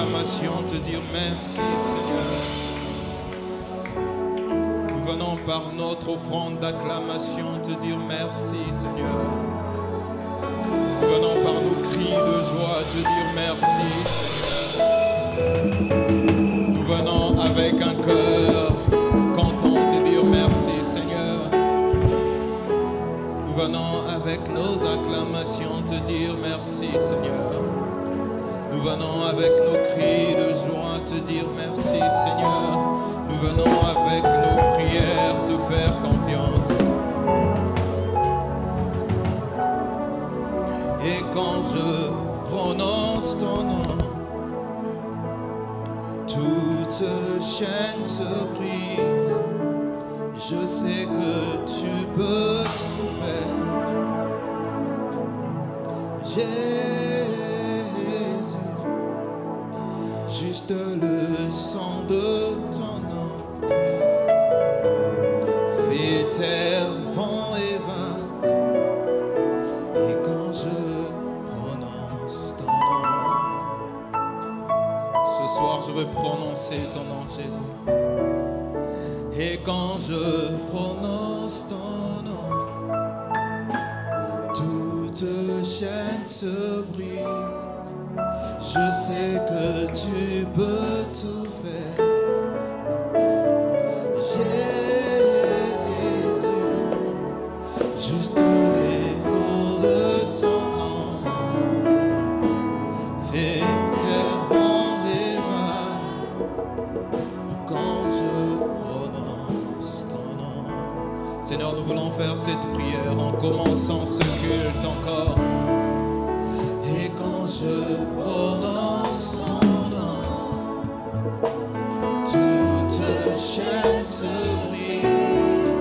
acclamations te dire merci, Seigneur. Nous venons par notre offrande d'acclamation te dire merci, Seigneur. Nous venons par nos cris de joie te dire merci, Seigneur. Nous venons avec un cœur content te dire merci, Seigneur. Nous venons avec nos acclamations te dire merci, Seigneur. Nous venons avec nos cris de joie te dire merci, Seigneur. Nous venons avec nos prières te faire confiance. Et quand je prononce ton nom, toute chaîne se brise. Je sais que tu peux tout faire. Jésus, juste le sang de ton nom fait terre, vent et vin. Et quand je prononce ton nom, ce soir je veux prononcer ton nom, Jésus. Et quand je prononce ton nom, toute chaîne se brise. Je sais que tu peux tout faire. Jésus, juste l'écho de ton nom fait terre, vent et vin. Quand je prononce ton nom, Seigneur, nous voulons faire cette prière en commençant ce culte encore. Et quand je prononce ton nom, toute chaîne se brise.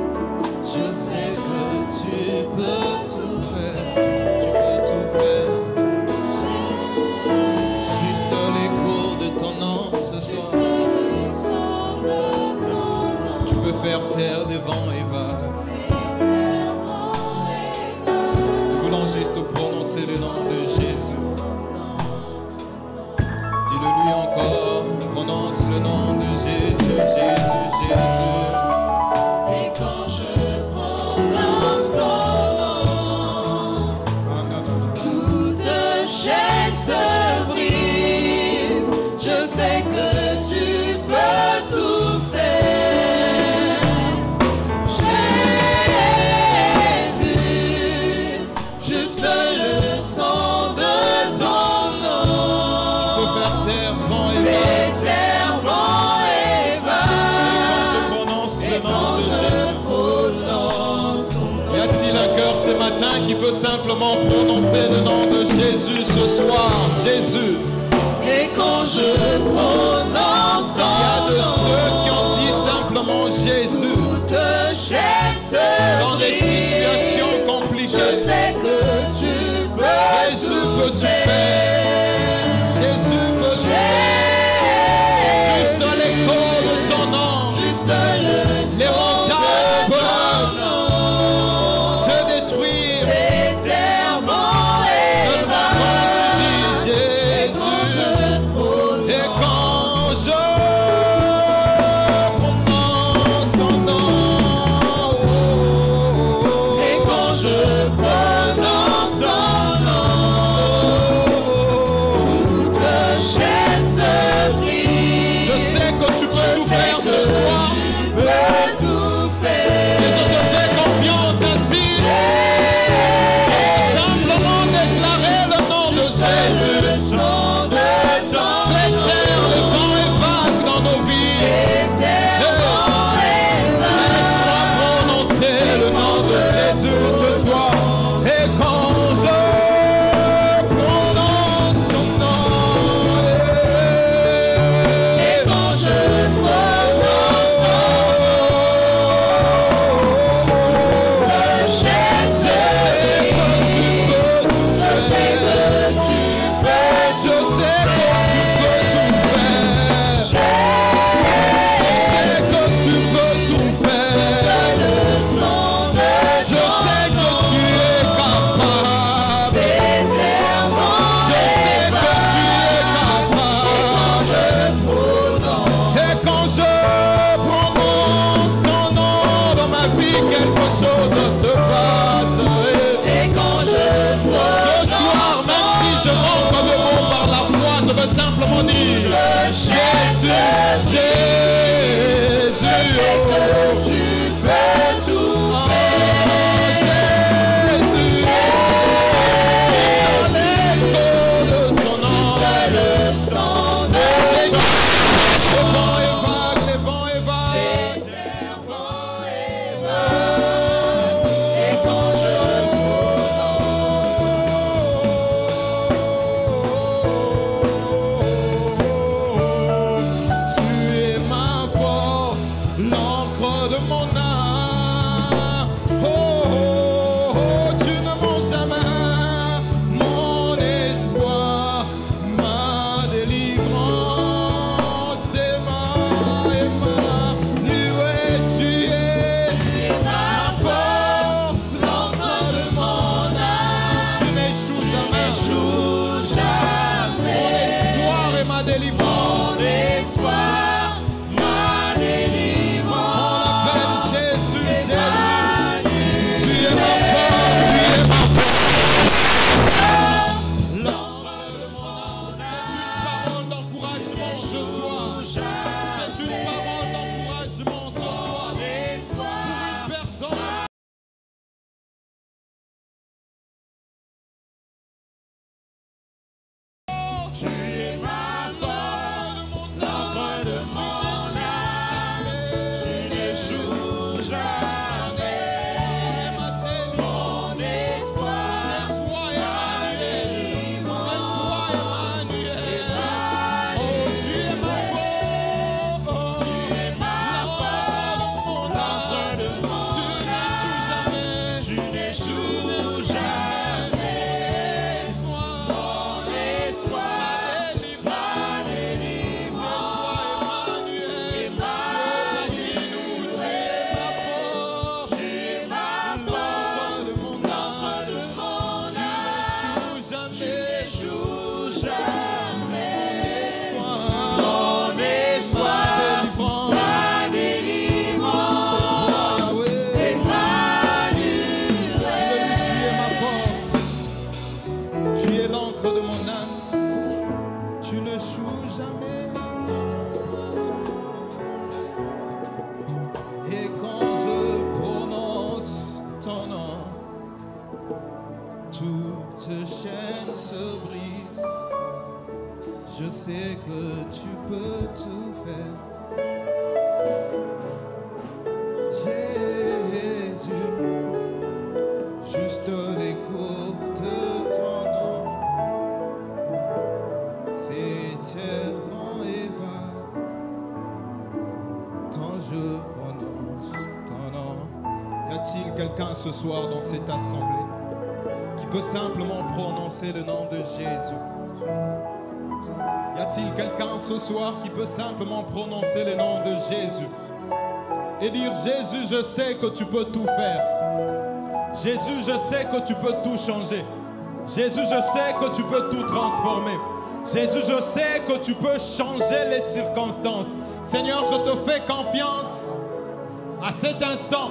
Je sais que tu peux tout faire. Tu peux tout faire. Juste l'écho de ton nom ce soir. Tu peux faire taire des vents et vagues. Juste prononcer le nom de Jésus. Dis-le-lui encore, prononce le nom de Jésus, Jésus, Jésus. Et quand je prononce ton nom, toute chaîne se brise. Je sais que tu peux tout faire. Juste le son de ton nom Faire taire, vent et fait terre, vent et vin. Et quand je prononce le nom de Jésus. Y a-t-il un cœur ce matin qui peut simplement prononcer le nom de Jésus ce soir? Jésus. Et quand je prononce ton nom, Il y a de ceux qui ont dit simplement Jésus. toute chaîne se Dans des brise. situations compliquées. Je sais que tu peux Jésus tout peut tout faire. Jésus peut tout faire. Juste l'écho de ton nom. Juste le Les son montagnes de ton peuvent nom se détruire. fait terre, vent et Seulement vin. quand tu dis Et quand Jésus. je Et quand Jésus, tu peux tout Je sais que tu peux tout faire. Jésus, juste l'écho de ton nom fait tel vent et vague quand je prononce ton nom. Y a-t-il quelqu'un ce soir dans cette assemblée qui peut simplement prononcer le nom de Jésus? Y a-t-il quelqu'un ce soir qui peut simplement prononcer le nom de Jésus et dire: Jésus, je sais que tu peux tout faire. Jésus, je sais que tu peux tout changer. Jésus, je sais que tu peux tout transformer. Jésus, je sais que tu peux changer les circonstances. Seigneur, je te fais confiance. À cet instant,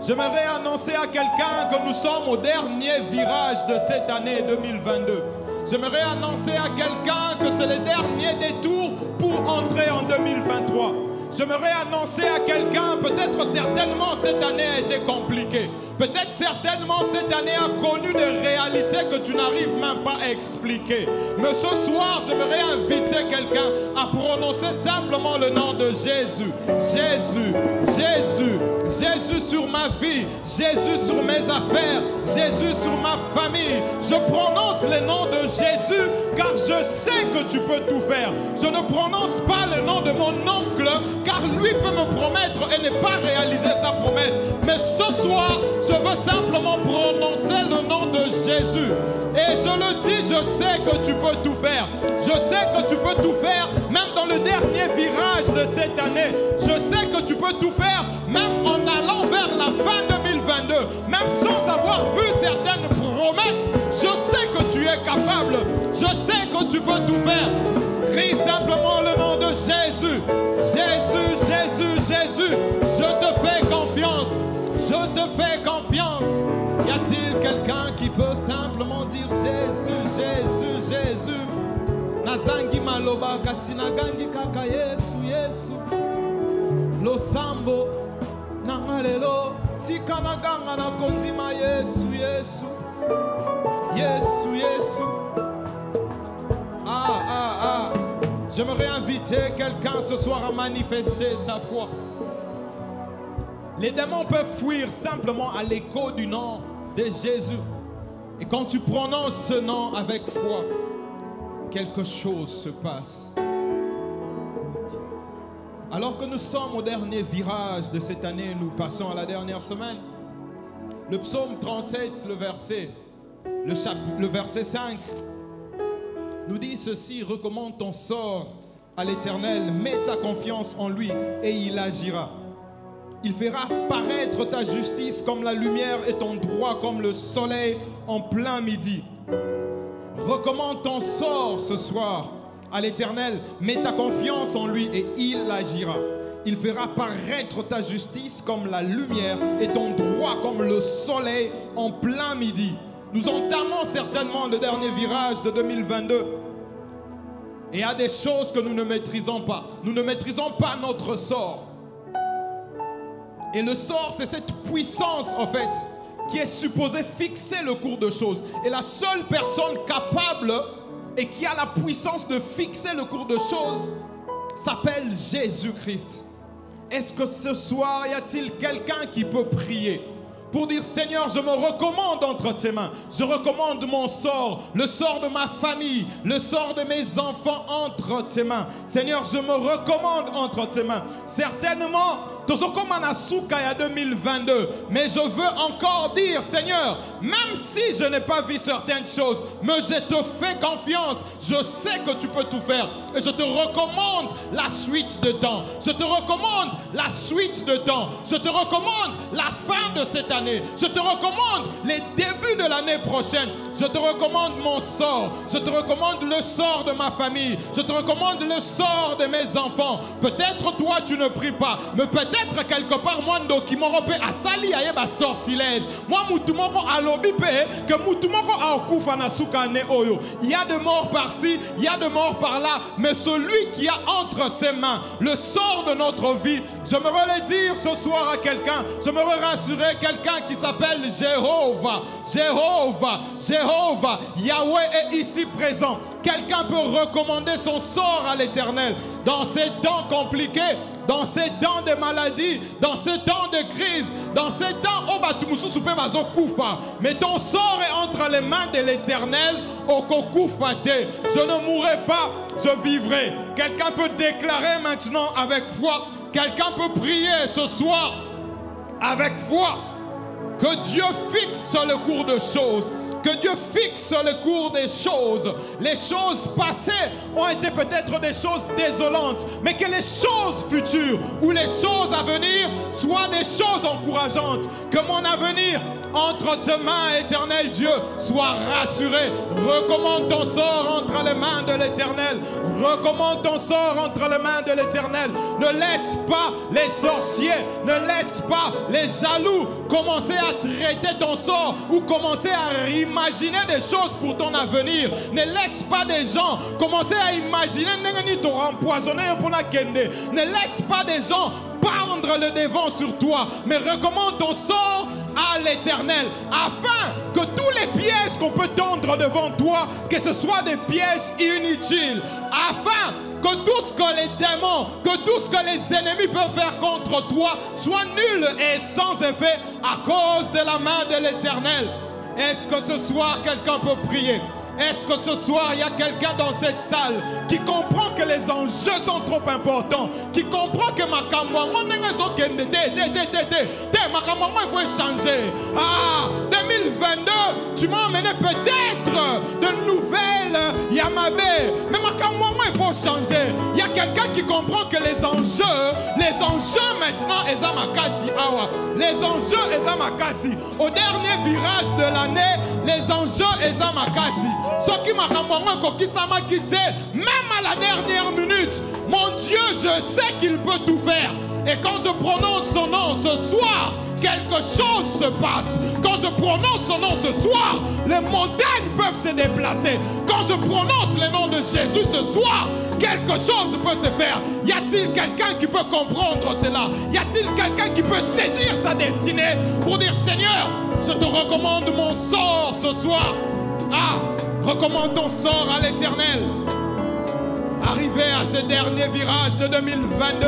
j'aimerais annoncer à quelqu'un que nous sommes au dernier virage de cette année 2022. J'aimerais annoncer à quelqu'un que c'est le dernier détour pour entrer en 2023. J'aimerais annoncer à quelqu'un, peut-être certainement cette année a été compliquée. Peut-être certainement cette année a connu des réalités que tu n'arrives même pas à expliquer. Mais ce soir, j'aimerais inviter quelqu'un à prononcer simplement le nom de Jésus. Jésus, Jésus, Jésus sur ma vie, Jésus sur mes affaires, Jésus sur ma famille. Je prononce le nom de Jésus car je sais que tu peux tout faire. Je ne prononce pas le nom de mon oncle car lui peut me promettre et ne pas réaliser sa promesse. Mais ce soir, je veux simplement prononcer le nom de Jésus. Et je le dis, je sais que tu peux tout faire. Je sais que tu peux tout faire, même dans le dernier virage de cette année. Je sais que tu peux tout faire, même en allant vers la fin 2022. Même sans avoir vu certaines promesses, je sais que tu es capable. Je sais que tu peux tout faire. Crie simplement le nom de Jésus. Jésus, Jésus, Jésus. Je te fais confiance. Je te fais confiance. Y a-t-il quelqu'un qui peut simplement dire Jésus, Jésus, Jésus? Nazangi maloba kasinagangi kaka Yesu Yesu. Losambo nangalelo sikanaganga na konzima Yesu Yesu. Yesu Yesu. J'aimerais inviter quelqu'un ce soir à manifester sa foi. Les démons peuvent fuir simplement à l'écho du nom de Jésus. Et quand tu prononces ce nom avec foi, quelque chose se passe. Alors que nous sommes au dernier virage de cette année, nous passons à la dernière semaine. Le psaume 37, le verset 5, nous dit ceci: recommande ton sort à l'Éternel, mets ta confiance en lui et il agira. Il fera paraître ta justice comme la lumière et ton droit comme le soleil en plein midi. Recommande ton sort ce soir à l'Éternel, mets ta confiance en lui et il agira. Il fera paraître ta justice comme la lumière et ton droit comme le soleil en plein midi. Nous entamons certainement le dernier virage de 2022. Et il y a des choses que nous ne maîtrisons pas. Nous ne maîtrisons pas notre sort. Et le sort, c'est cette puissance, en fait, qui est supposée fixer le cours de choses. Et la seule personne capable et qui a la puissance de fixer le cours de choses s'appelle Jésus-Christ. Est-ce que ce soir, y a-t-il quelqu'un qui peut prier pour dire: Seigneur, je me recommande entre tes mains. Je recommande mon sort, le sort de ma famille, le sort de mes enfants entre tes mains. Seigneur, je me recommande entre tes mains. Certainement, Tozokomanasuka ya 2022. Mais je veux encore dire, Seigneur, même si je n'ai pas vu certaines choses, mais je te fais confiance. Je sais que tu peux tout faire. Et je te recommande la suite de temps. Je te recommande la suite de temps. Je te recommande la fin de cette année. Je te recommande les débuts de l'année prochaine. Je te recommande mon sort. Je te recommande le sort de ma famille. Je te recommande le sort de mes enfants. Peut-être toi tu ne pries pas, mais peut-être quelque part moi qui m'aurait asali ayeba sortilège. Moi moutumoko alobipe que moutumoko akufa na sukane oyo. Il y a de morts par-ci, il y a de morts par-là, mais celui qui a entre ses mains le sort de notre vie, j'aimerais le dire ce soir à quelqu'un, j'aimerais rassurer quelqu'un qui s'appelle Jéhovah. Jéhovah, Jéhovah, Yahweh est ici présent. Quelqu'un peut recommander son sort à l'Éternel dans ces temps compliqués, dans ces temps de maladie, dans ces temps de crise, dans ces temps où mais ton sort est entre les mains de l'Éternel. Je ne mourrai pas, je vivrai. Quelqu'un peut déclarer maintenant avec foi. Quelqu'un peut prier ce soir avec foi que Dieu fixe le cours de choses. Que Dieu fixe le cours des choses. Les choses passées ont été peut-être des choses désolantes, mais que les choses futures ou les choses à venir soient des choses encourageantes. Que mon avenir entre tes mains, éternel Dieu, soit rassuré. Recommande ton sort entre les mains de l'Éternel. Recommande ton sort entre les mains de l'Éternel. Ne laisse pas les sorciers, ne laisse pas les jaloux commencer à traiter ton sort ou commencer à imaginer des choses pour ton avenir. Ne laisse pas des gens commencer à imaginer empoisonner pour la kende. Ne laisse pas des gens prendre le devant sur toi, mais recommande ton sort à l'Éternel, afin que tous les pièges qu'on peut tendre devant toi, que ce soit des pièges inutiles, afin que tout ce que les démons, que tout ce que les ennemis peuvent faire contre toi soit nul et sans effet à cause de la main de l'Éternel. Est-ce que ce soir quelqu'un peut prier? Est-ce que ce soir il y a quelqu'un dans cette salle qui comprend que les enjeux sont trop importants, qui comprend que ma il faut changer? Ah, 2022, tu m'as emmené peut-être de nouvelles Yamabé, mais il faut changer. Il y a quelqu'un qui comprend que les enjeux maintenant, les enjeux Ezamakasi. Au dernier virage de l'année, les enjeux Ezamakasi. Ce qui m'a même à la dernière minute, mon Dieu, je sais qu'il peut tout faire. Et quand je prononce son nom ce soir, quelque chose se passe. Quand je prononce son nom ce soir, les montagnes peuvent se déplacer. quand je prononce le nom de Jésus ce soir, quelque chose peut se faire. Y a-t-il quelqu'un qui peut comprendre cela? Y a-t-il quelqu'un qui peut saisir sa destinée pour dire Seigneur, je te recommande mon sort ce soir. Ah, recommande ton sort à l'Éternel. Arrivé à ce dernier virage de 2022,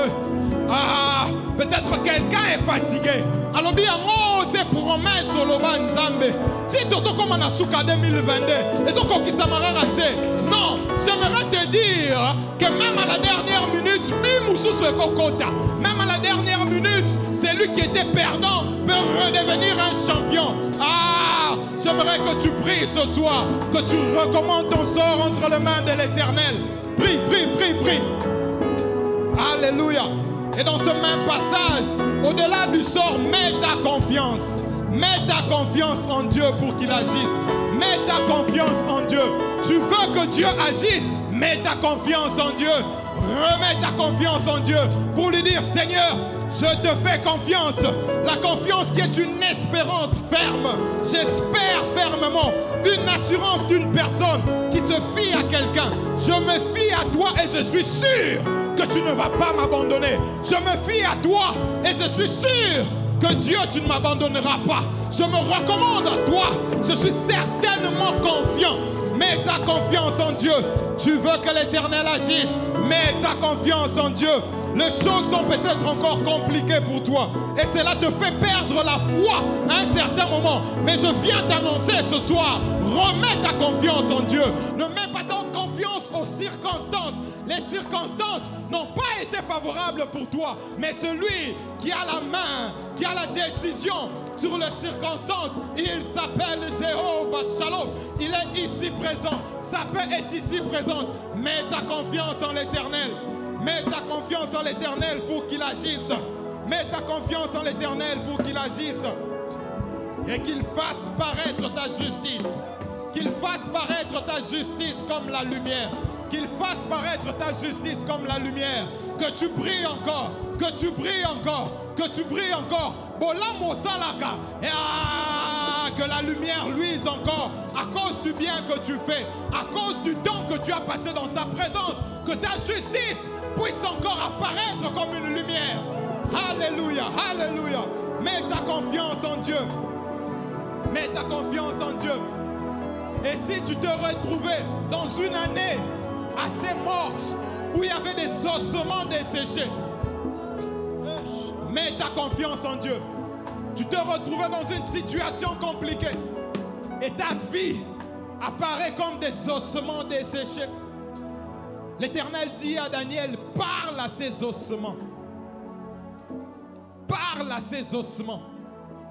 ah, peut-être quelqu'un est fatigué. Alors bien, moi, c'est promesse sur le ban Zambé. Si tu es comme en Asuka 2022, et ce qu'on qui raté. Non, j'aimerais te dire que même à la dernière minute, même à la dernière minute, celui qui était perdant peut redevenir un champion. Ah, j'aimerais que tu pries ce soir, que tu recommandes ton sort entre les mains de l'Éternel. Prie, prie, prie, prie. Alléluia. Et dans ce même passage, au-delà du sort, mets ta confiance. Mets ta confiance en Dieu pour qu'il agisse. Mets ta confiance en Dieu. Tu veux que Dieu agisse? Mets ta confiance en Dieu. Remets ta confiance en Dieu pour lui dire Seigneur, je te fais confiance. La confiance qui est une espérance ferme. J'espère fermement. Une assurance d'une personne qui se fie à quelqu'un. Je me fie à toi et je suis sûr que tu ne vas pas m'abandonner. Je me fie à toi et je suis sûr que Dieu, tu ne m'abandonneras pas. Je me recommande à toi. Je suis certainement confiant. Mets ta confiance en Dieu. Tu veux que l'Éternel agisse. Mets ta confiance en Dieu. Les choses sont peut-être encore compliquées pour toi. Et cela te fait perdre la foi à un certain moment. Mais je viens t'annoncer ce soir, remets ta confiance en Dieu. Ne mets pas ton confiance aux circonstances. Les circonstances n'ont pas été favorables pour toi. Mais celui qui a la main, qui a la décision sur les circonstances, il s'appelle Jéhovah Shalom. Il est ici présent. Sa paix est ici présente. Mets ta confiance en l'Éternel. Mets ta confiance en l'Éternel pour qu'il agisse. Mets ta confiance en l'Éternel pour qu'il agisse. Et qu'il fasse paraître ta justice. Qu'il fasse paraître ta justice comme la lumière. Qu'il fasse paraître ta justice comme la lumière. Que tu brilles encore. Que tu brilles encore. Que tu brilles encore. Que la lumière luise encore à cause du bien que tu fais, à cause du temps que tu as passé dans sa présence, que ta justice puisse encore apparaître comme une lumière. Alléluia, alléluia. Mets ta confiance en Dieu. Mets ta confiance en Dieu. Et si tu te retrouvais dans une année assez morte, où il y avait des ossements desséchés, mets ta confiance en Dieu. Tu te retrouvais dans une situation compliquée et ta vie apparaît comme des ossements desséchés. L'Éternel dit à Daniel, parle à ces ossements. Parle à ces ossements.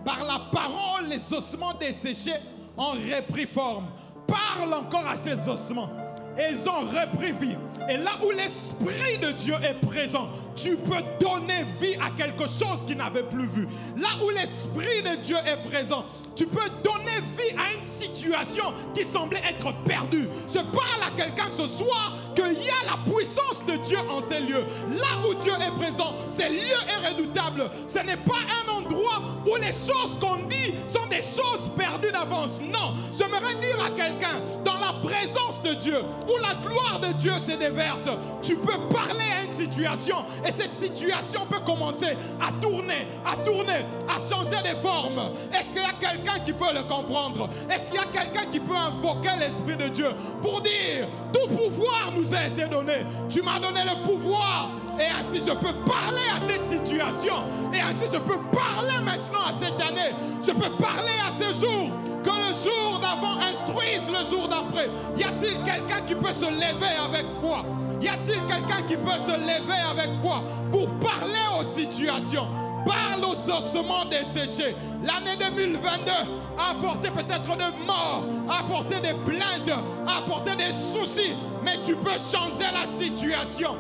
Par la parole, les ossements desséchés ont repris forme. Parle encore à ces ossements. Et ils ont repris vie. Et là où l'Esprit de Dieu est présent, tu peux donner vie à quelque chose qui n'avait plus vu. Là où l'Esprit de Dieu est présent, tu peux donner vie à une situation qui semblait être perdue. Je parle à quelqu'un ce soir qu'il y a la puissance de Dieu en ces lieux. Là où Dieu est présent, ces lieux est redoutable. Ce n'est pas un endroit où les choses qu'on dit sont des choses perdues d'avance. Non, j'aimerais dire à quelqu'un, dans la présence de Dieu, où la gloire de Dieu se déverse, tu peux parler à une situation et cette situation peut commencer à tourner, à changer de forme. Est-ce qu'il y a quelqu'un qui peut le comprendre? Est-ce qu'il y a quelqu'un qui peut invoquer l'Esprit de Dieu pour dire, tout pouvoir nous a été donné. Tu m'as donné le pouvoir et ainsi je peux parler à cette situation et ainsi je peux parler maintenant à cette année. Je peux parler à ce jour. Que le jour d'avant instruise le jour d'après. Y a-t-il quelqu'un qui peut se lever avec foi? Y a-t-il quelqu'un qui peut se lever avec foi pour parler aux situations? Parle aux ossements desséchés. L'année 2022 a apporté peut-être des morts, a apporté des plaintes, a apporté des soucis. Mais tu peux changer la situation.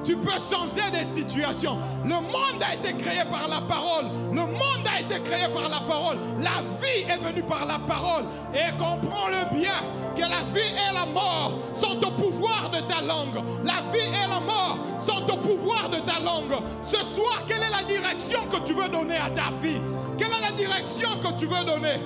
Tu peux changer des situations. Le monde a été créé par la parole. Le monde a été créé par la parole. La vie est venue par la parole. Et comprends-le bien que la vie et la mort sont au pouvoir de ta langue. La vie et la mort sont au pouvoir de ta langue. Ce soir, quelle est la direction que tu veux donner à ta vie? Quelle est la direction que tu veux donner?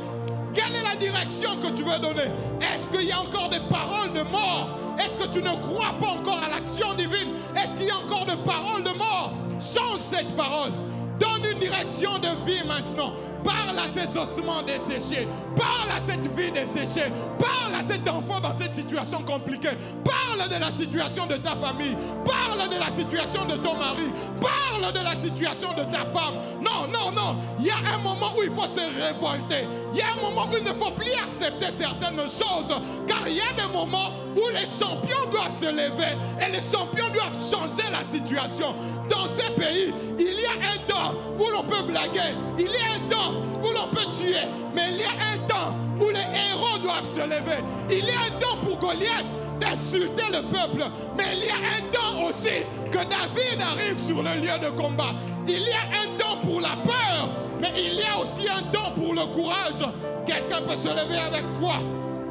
Quelle est la direction que tu veux donner? Est-ce qu'il y a encore des paroles de mort? Est-ce que tu ne crois pas encore à l'action divine? Est-ce qu'il y a encore des paroles de mort? Change cette parole. Donne une direction de vie maintenant. Parle à ces ossements desséchés. Parle à cette vie desséchée. Parle à cet enfant dans cette situation compliquée. Parle de la situation de ta famille. Parle de la situation de ton mari. Parle de la situation de ta femme. Non, non, non. Il y a un moment où il faut se révolter. Il y a un moment où il ne faut plus accepter certaines choses. Car il y a des moments où les champions doivent se lever. Et les champions doivent changer la situation. Dans ces pays, il y a un temps où l'on peut blaguer. Il y a un temps où l'on peut tuer. Mais il y a un temps où les héros doivent se lever. Il y a un temps pour Goliath d'insulter le peuple. Mais il y a un temps aussi que David arrive sur le lieu de combat. Il y a un temps pour la peur. Mais il y a aussi un temps pour le courage. Quelqu'un peut se lever avec foi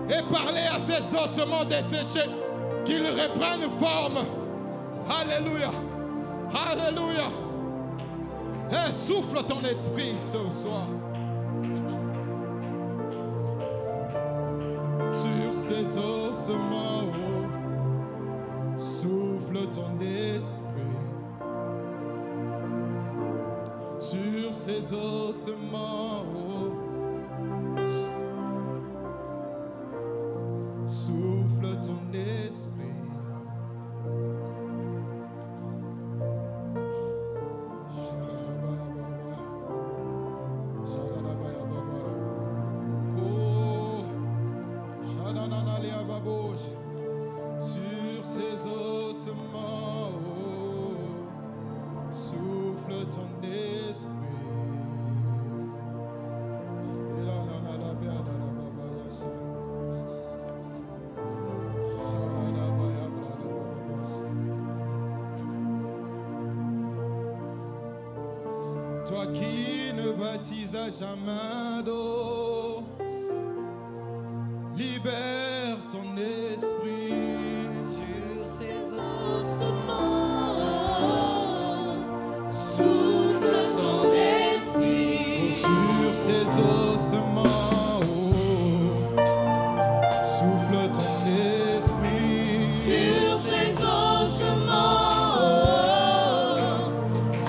et parler à ces ossements desséchés qu'ils reprennent forme. Alléluia. Alléluia. Et souffle ton esprit ce soir sur ces ossements. Souffle ton esprit sur ces ossements. Souffle ton esprit. Sur ces ossements, souffle ton esprit. Toi qui ne baptises à jamais d'eau, libère ton esprit sur ces ossements. Souffle ton esprit sur ces ossements. Souffle ton esprit sur ces ossements.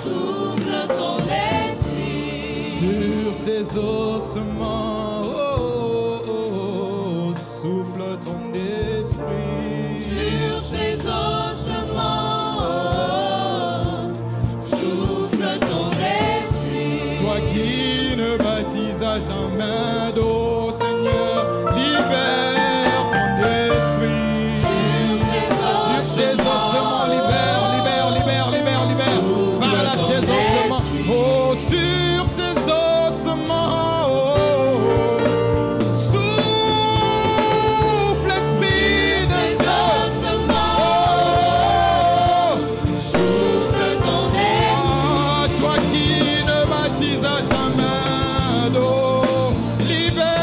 Souffle ton esprit sur ces ossements. Souffle ton esprit sur ces ossements. Souffle ton esprit. Toi qui ne baptises à jamais d'eau, Seigneur, libère ton esprit sur ces ossements. Libère. Parle à ces ossements. Oh, sur ces ossements. Libère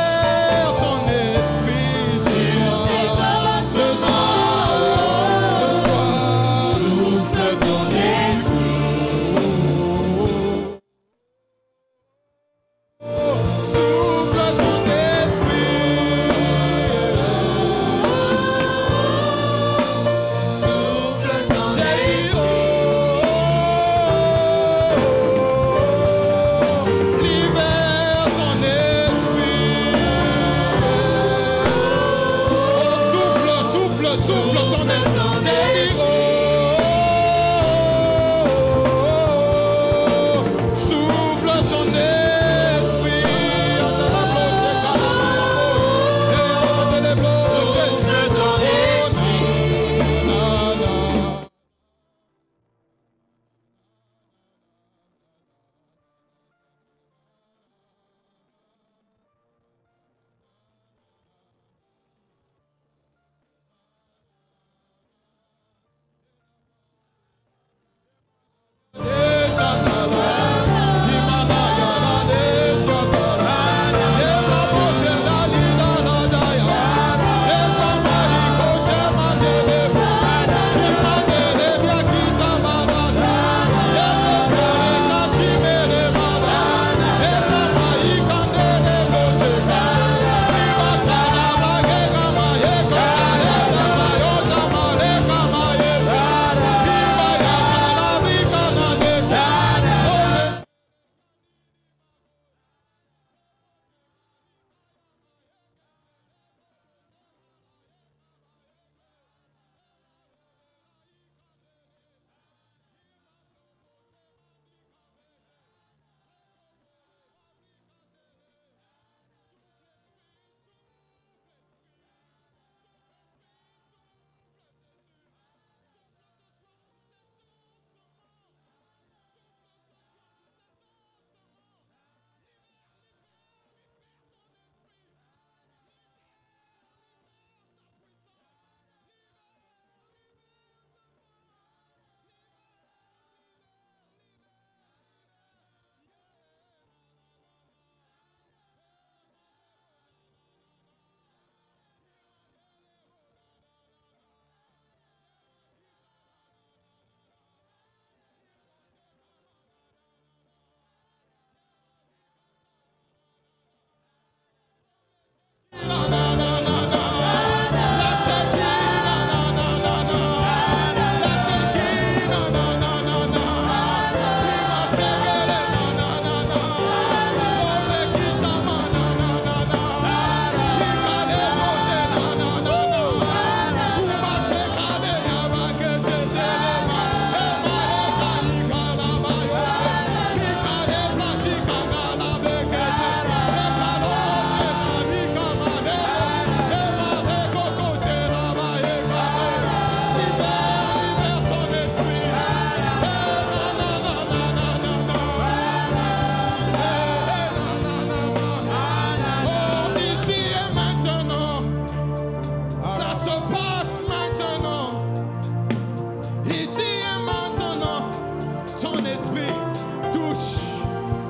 Saint-Esprit,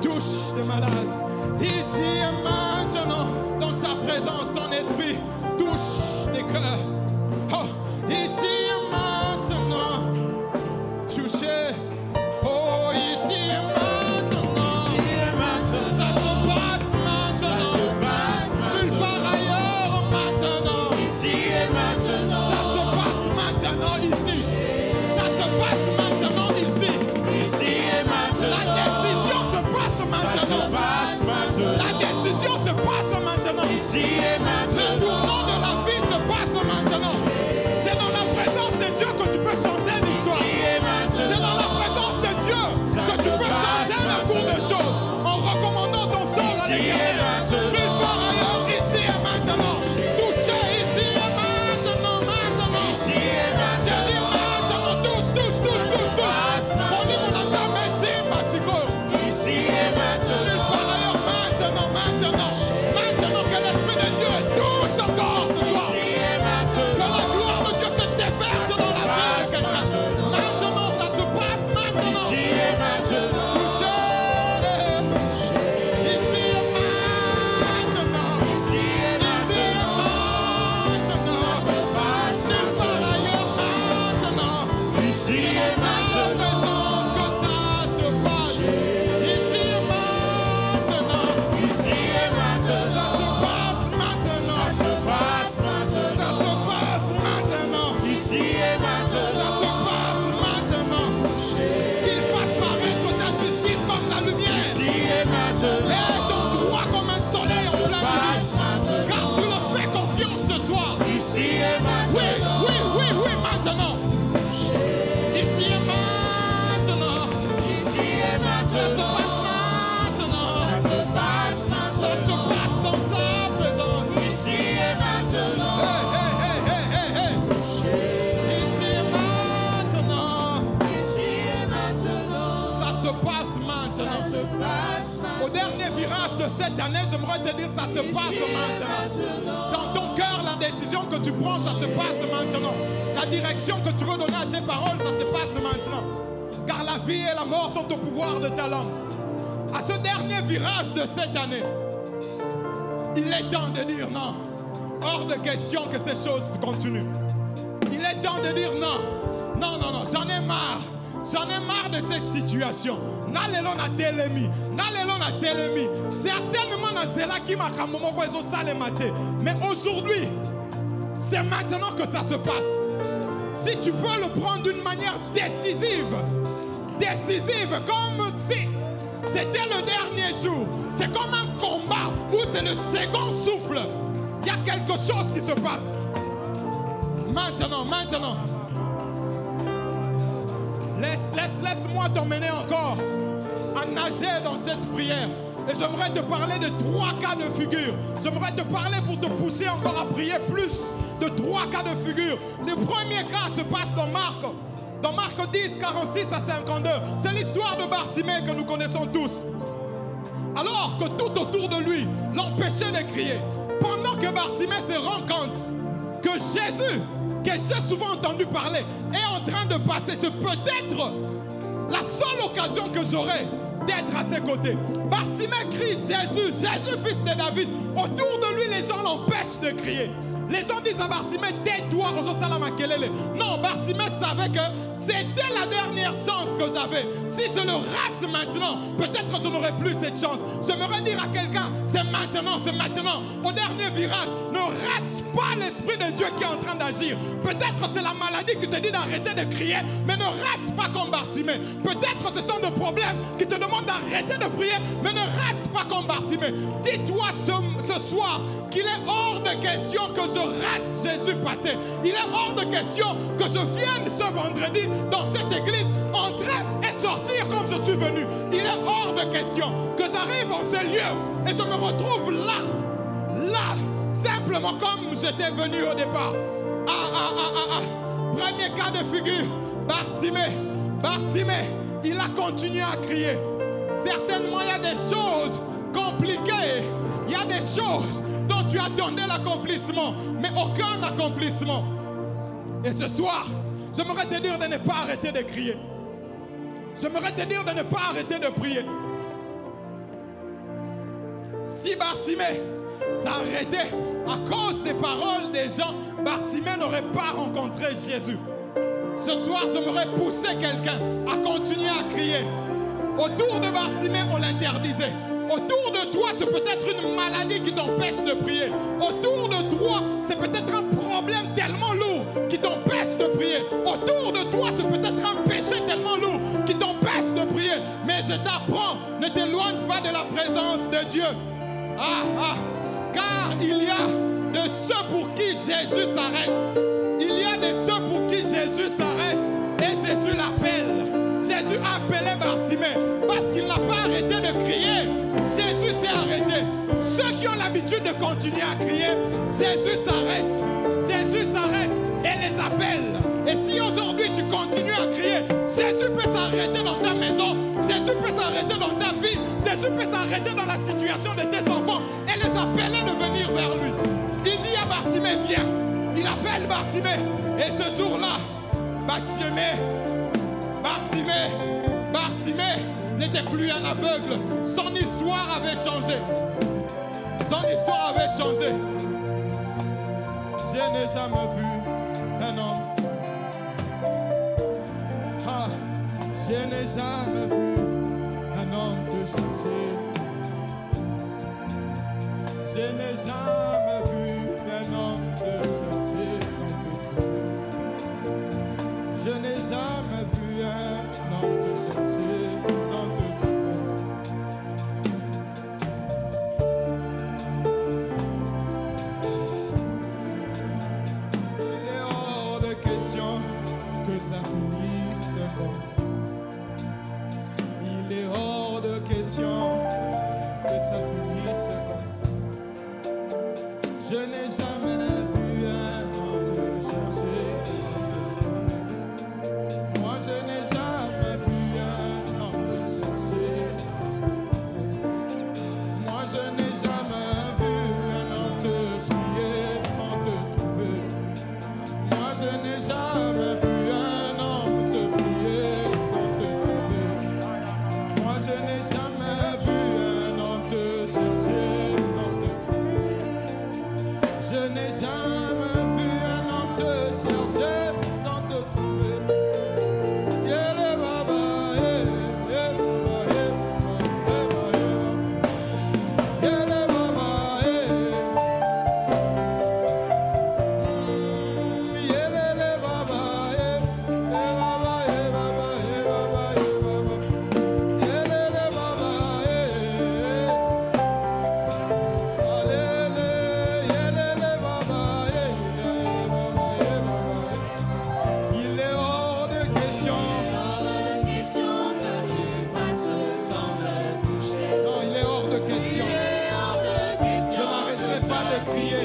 touche tes malades. Ici et maintenant, dans ta présence, ton esprit touche tes cœurs. Oh, ici et maintenant, touchez. Oh, ici et maintenant, ça se passe maintenant. Nulle part ailleurs maintenant. Ici et maintenant. Ça se passe maintenant ici. Ça se passe maintenant ici. Ici et maintenant. La décision se passe maintenant. La décision se passe maintenant. Ici et maintenant. Le tournant de la vie se passe maintenant. C'est dans la présence de Dieu que tu peux changer l'histoire. C'est dans la présence de Dieu que tu peux changer le cours des choses. En recommandant ton sort à l'éternel. Nulle part ailleurs, ici et maintenant. Touchez ici et maintenant. Ici et Je dis maintenant, touche. Mon Dieu, mon entend, merci, Massiko. Ici et maintenant. Nulle part ailleurs, maintenant. Maintenant que l'Esprit de Dieu touche encore ce soir. Ici et Que maintenant. la gloire de Dieu se déverse dans la vie de quelqu'un. Maintenant, ça se passe maintenant. Ici et maintenant. Touchez. Ici et maintenant. Ici et maintenant. Nulle part ailleurs, maintenant. Ici et maintenant. Que ça se passe. Ici et maintenant. Ici et maintenant. Ça se passe maintenant. Ça se passe Ça maintenant. se passe maintenant. Ici et Ça maintenant. se passe maintenant. Qu'il fasse paraître ta justice comme la lumière. Ici et maintenant. Et ton droit comme un soleil en plein Passe midi. maintenant. Car tu leur fais confiance ce soir. Ici et Oui, maintenant. maintenant. Ici et maintenant. Ici et Ça se maintenant. passe maintenant. Ça se passe Ça se maintenant. passe dans sa présence. Ici et maintenant. Hey. Ici et maintenant. Ici et maintenant. Ça se passe maintenant. Ça se passe Au dernier virage de cette année, j'aimerais te dire, ça se passe maintenant. Dans ton cœur, la décision que tu prends, ça se passe maintenant. La direction que tu veux donner à tes paroles, ça se passe maintenant. Car la vie et la mort sont au pouvoir de ta langue. À ce dernier virage de cette année, il est temps de dire non. Hors de question que ces choses continuent. Il est temps de dire non. Non, j'en ai marre. J'en ai marre de cette situation. Nalelo na telemi. Certainement na zela qui m'a mais aujourd'hui, c'est maintenant que ça se passe. Si tu peux le prendre d'une manière décisive, comme si c'était le dernier jour, c'est comme un combat où c'est le second souffle. Il y a quelque chose qui se passe. Maintenant. Laisse-moi t'emmener encore à nager dans cette prière. Et j'aimerais te parler de 3 cas de figure. J'aimerais te parler pour te pousser encore à prier plus de 3 cas de figure. Le premier cas se passe dans Marc. Dans Marc 10, 46 à 52. C'est l'histoire de Bartimée que nous connaissons tous. Alors que tout autour de lui l'empêchait de crier. Pendant que Bartimée se rend compte que Jésus, que j'ai souvent entendu parler, est en train de passer. C'est peut-être la seule occasion que j'aurai d'être à ses côtés. Bartimée crie Jésus, fils de David. Autour de lui, les gens l'empêchent de crier. Les gens disent à Bartimée, tais-toi, non, Bartimée savait que c'était la dernière chance que j'avais. Si je le rate maintenant, peut-être je n'aurai plus cette chance. J'aimerais dire à quelqu'un, c'est maintenant. Au dernier virage, ne rate pas l'Esprit de Dieu qui est en train d'agir. Peut-être c'est la maladie qui te dit d'arrêter de crier, mais ne rate pas comme Bartimée. Peut-être ce sont des problèmes qui te demandent d'arrêter de prier, mais ne rate pas comme Bartimée. Dis-toi ce soir qu'il est hors de question que je rate Jésus passé. Il est hors de question que je vienne ce vendredi dans cette église, entrer et sortir comme je suis venu. Il est hors de question que j'arrive en ce lieu et je me retrouve là, simplement comme j'étais venu au départ. Premier cas de figure, Bartimée, il a continué à crier. Certainement, il y a des choses compliquées. Il y a des choses dont tu attendais l'accomplissement, mais aucun accomplissement. Et ce soir, j'aimerais te dire de ne pas arrêter de crier. J'aimerais te dire de ne pas arrêter de prier. Si Bartimée s'arrêtait à cause des paroles des gens, Bartimée n'aurait pas rencontré Jésus. Ce soir, j'aimerais pousser quelqu'un à continuer à crier. Autour de Bartimée, on l'interdisait. Autour de toi, c'est peut-être une maladie qui t'empêche de prier. Autour de toi, c'est peut-être un problème tellement lourd qui t'empêche de prier. Autour de toi, c'est peut-être un péché tellement lourd qui t'empêche de prier. Mais je t'apprends, ne t'éloigne pas de la présence de Dieu. Car il y a de ceux pour qui Jésus s'arrête. Il y a de ceux pour qui Jésus s'arrête et Jésus l'appelle. Jésus a appelé Bartimée parce qu'il n'a pas arrêté de crier. Jésus s'est arrêté. Ceux qui ont l'habitude de continuer à crier, Jésus s'arrête. Jésus s'arrête et les appelle. Et si aujourd'hui tu continues à crier, Jésus peut s'arrêter dans ta maison, Jésus peut s'arrêter dans ta vie, Jésus peut s'arrêter dans la situation de tes enfants et les appeler de venir vers lui. Il dit à Bartimée, viens. Il appelle Bartimée. Et ce jour-là, Bartimée n'était plus un aveugle. Son histoire avait changé. Son histoire avait changé. Je n'ai jamais vu un homme. Je n'ai jamais vu un homme te chercher. Je n'ai jamais vu un homme te chercher sans te trouver. Je n'ai jamais vu un homme te chercher sans te trouver. Il est hors de question que ça finisse comme ça. Il est hors de question que ça finisse comme ça. Je n'ai jamais vu un homme te chercher. Moi je n'ai jamais vu un homme te chercher. Moi je n'ai jamais vu un homme te crier sans te trouver. Moi je n'ai jamais vu un homme te prier sans te trouver. Moi je n'ai jamais vu un homme te chercher sans te trouver. Je n'ai jamais vu un homme te chercher sans te trouver. Yele baba, yele baba, yele baba, yele baba, il est hors de question. Non, il est hors de question. Je n'arrêterai pas de crier.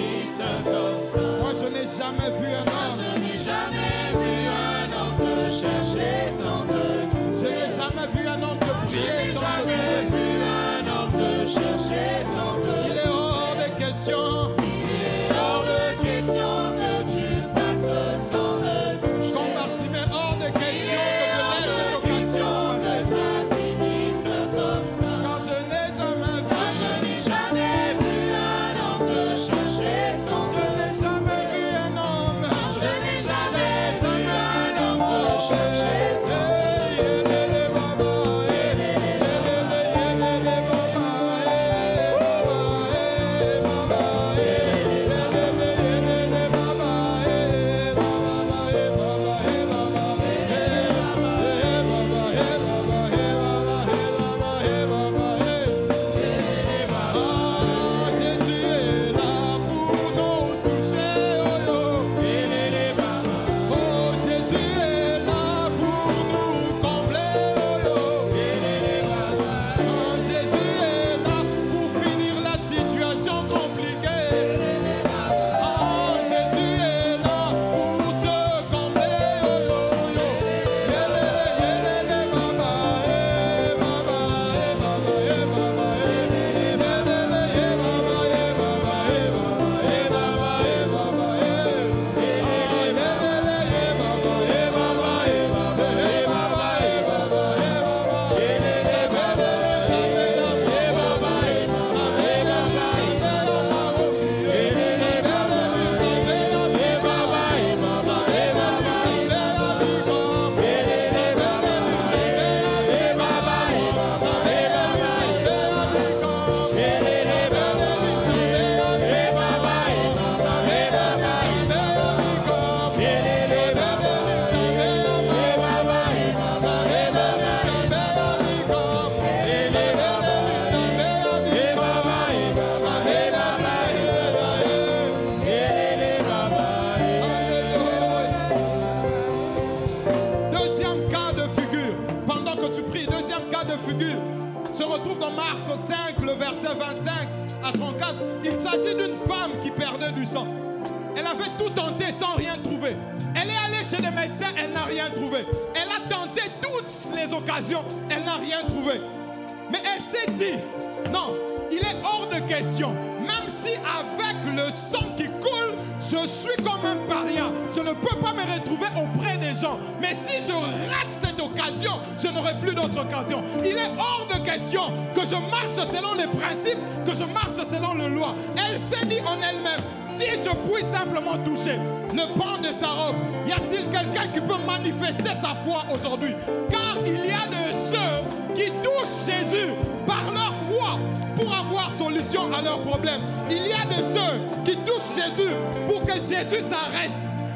Moi, je n'ai jamais vu un homme. Je n'ai jamais vu un homme te chercher sans te trouver. Je n'ai jamais vu un homme te prier sans te trouver. Il est hors de question. Quand Bartimée, hors de question que je laisse cette occasion passer. Car je n'ai jamais vu. Je n'ai jamais vu un homme te chercher sans te trouver. Je n'ai jamais vu un homme. tu pries. Deuxième cas de figure se retrouve dans Marc 5, le verset 25 à 34. Il s'agit d'une femme qui perdait du sang. Elle avait tout tenté sans rien trouver. Elle est allée chez des médecins, elle n'a rien trouvé. Elle a tenté toutes les occasions, elle n'a rien trouvé. Mais elle s'est dit, non, il est hors de question. Même si avec le sang qui coule, je suis comme un paria. Je ne peux pas me retrouver auprès des gens. Mais si je rate cette occasion, je n'aurai plus d'autre occasion. Il est hors de question que je marche selon les principes, que je marche selon le loi. Elle s'est dit en elle-même, si je puis simplement toucher le pan de sa robe, y a-t-il quelqu'un qui peut manifester sa foi aujourd'hui? Car il y a de ceux qui touchent Jésus par leur foi pour avoir solution à leurs problèmes. Il y a de ceux qui touchent Jésus pour que Jésus s'arrête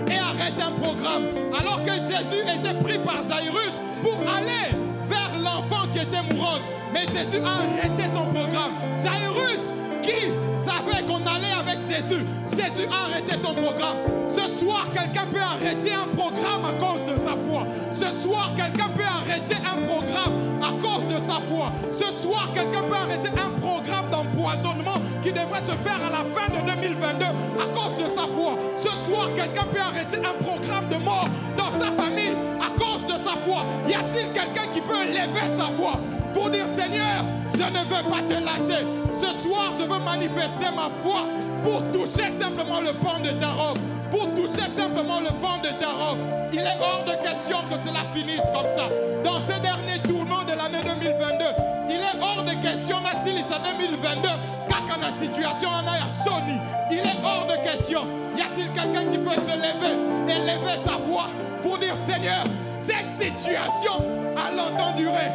et arrête un programme. Alors que Jésus était pris par Jairus pour aller vers l'enfant qui était mourante. Mais Jésus a arrêté son programme. Jairus qui savait qu'on allait avec Jésus, Jésus a arrêté son programme. Ce soir, quelqu'un peut arrêter un programme à cause de sa foi. Ce soir, quelqu'un peut arrêter un programme à cause de sa foi. Ce soir, quelqu'un peut arrêter un programme d'empoisonnement qui devrait se faire à la fin de 2022 à cause de sa foi. Ce soir, quelqu'un peut arrêter un programme de mort dans sa famille à cause de sa foi. Y a-t-il quelqu'un qui peut lever sa voix pour dire, Seigneur, je ne veux pas te lâcher. Ce soir, je veux manifester ma foi pour toucher simplement le pan de ta robe. Pour toucher simplement le pan de ta robe. Il est hors de question que cela finisse comme ça. Dans ce dernier tournant de l'année 2022, il est hors de question, Nassilisa 2022, car la situation en a Sony. Il est hors de question. Y a-t-il quelqu'un qui peut se lever et lever sa voix pour dire, Seigneur, cette situation a longtemps duré.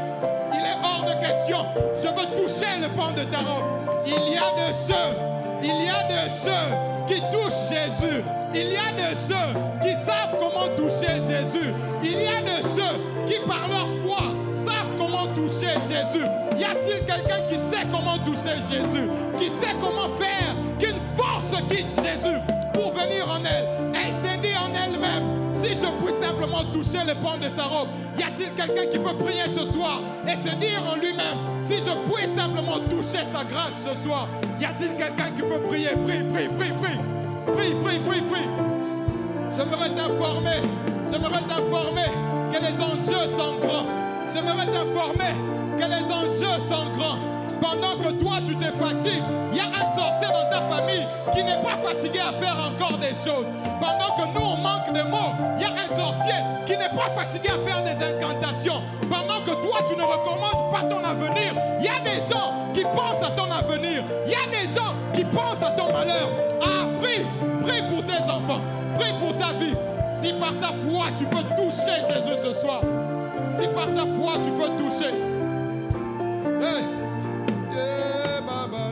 Il est hors de question. Je veux toucher le pan de ta robe. Il y a de ceux qui touchent Jésus. Il y a de ceux qui savent comment toucher Jésus. Il y a de ceux qui par leur foi savent comment toucher Jésus. Y a-t-il quelqu'un qui sait comment toucher Jésus? Qui sait comment faire qu'une force quitte Jésus pour venir en elle? Elle s'est dit en elle-même, si je puis simplement toucher le pan de sa robe, y a-t-il quelqu'un qui peut prier ce soir et se dire en lui-même, si je puis simplement toucher sa grâce ce soir? Y a-t-il quelqu'un qui peut prier? Prie, prie, prie, prie. Prie, prie, prie, prie. J'aimerais t'informer que les enjeux sont grands. J'aimerais t'informer que les enjeux sont grands. Pendant que toi tu te fatigues, il y a un sorcier dans ta famille qui n'est pas fatigué à faire encore des choses. Pendant que nous on manque de mots, il y a un sorcier qui n'est pas fatigué à faire des incantations. Pendant que toi tu ne recommandes pas ton avenir, il y a des gens qui pensent à ton avenir. Il y a des gens qui pensent à ton malheur. Ah, prie, prie pour tes enfants, prie pour ta vie. Si par ta foi tu peux toucher Jésus ce soir, si par ta foi tu peux toucher. Hey. Baba,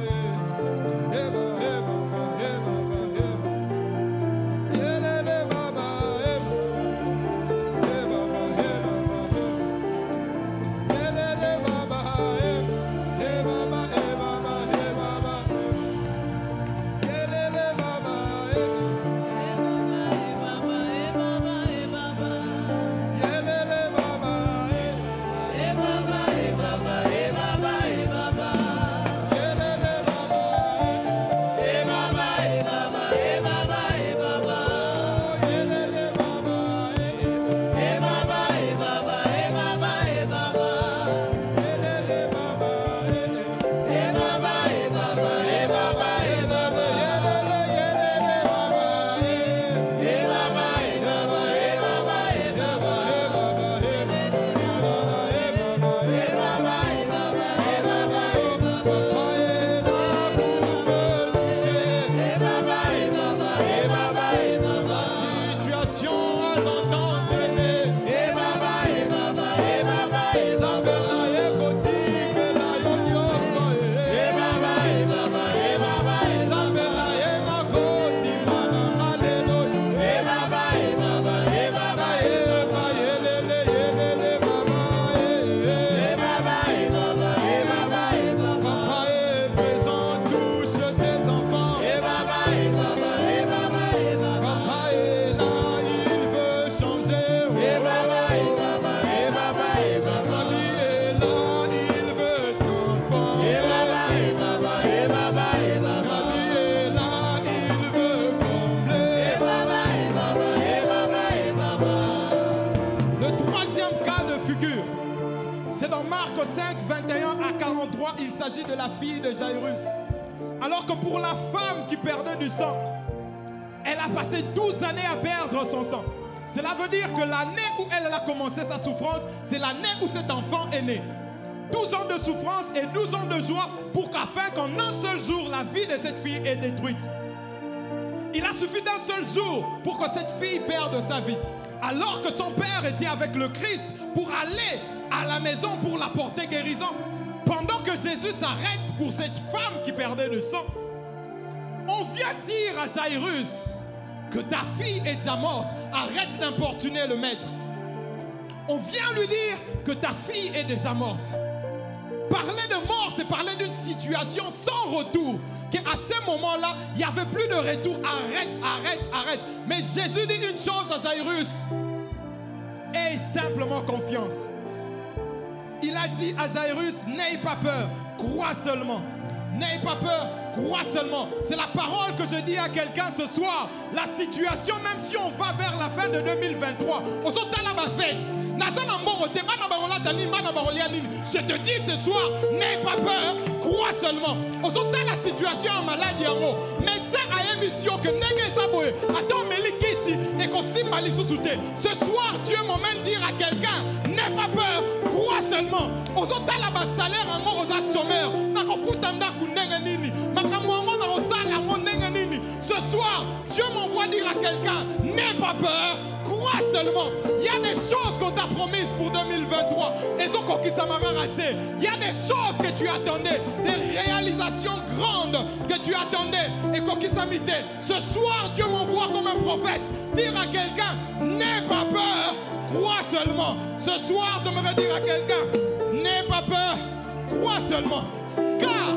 Marc 5, 21 à 43, il s'agit de la fille de Jairus. Alors que pour la femme qui perdait du sang, elle a passé 12 années à perdre son sang. Cela veut dire que l'année où elle a commencé sa souffrance, c'est l'année où cet enfant est né. 12 ans de souffrance et 12 ans de joie pour qu'afin qu'en un seul jour, la vie de cette fille est détruite. Il a suffi d'un seul jour pour que cette fille perde sa vie. Alors que son père était avec le Christ pour aller à la maison pour la porter guérison. Pendant que Jésus s'arrête pour cette femme qui perdait le sang, on vient dire à Jairus que ta fille est déjà morte. Arrête d'importuner le maître. On vient lui dire que ta fille est déjà morte. Parler de mort, c'est parler d'une situation sans retour. Qu'à ce moment-là, il n'y avait plus de retour. Arrête, arrête, arrête. Mais Jésus dit une chose à Jairus. Aie simplement confiance. Il a dit à Jairus, n'aie pas peur, crois seulement. N'aie pas peur, crois seulement. C'est la parole que je dis à quelqu'un ce soir. La situation, même si on va vers la fin de 2023, je te dis ce soir, n'aie pas peur, crois seulement. La situation en maladie, médecin a émission que ce soir, Dieu m'emmène dire à quelqu'un, n'aie pas peur, crois seulement. Salaire en chômeur. Ce soir, Dieu m'envoie dire à quelqu'un, n'aie pas peur, crois seulement. Il y a des choses qu'on t'a promises pour 2023. Il y a des choses que tu attendais, des réalisations grandes que tu attendais. Et ce soir, Dieu m'envoie comme un prophète dire à quelqu'un, n'aie pas peur, crois seulement. Ce soir, j'aimerais dire à quelqu'un, n'aie pas peur, crois seulement. Car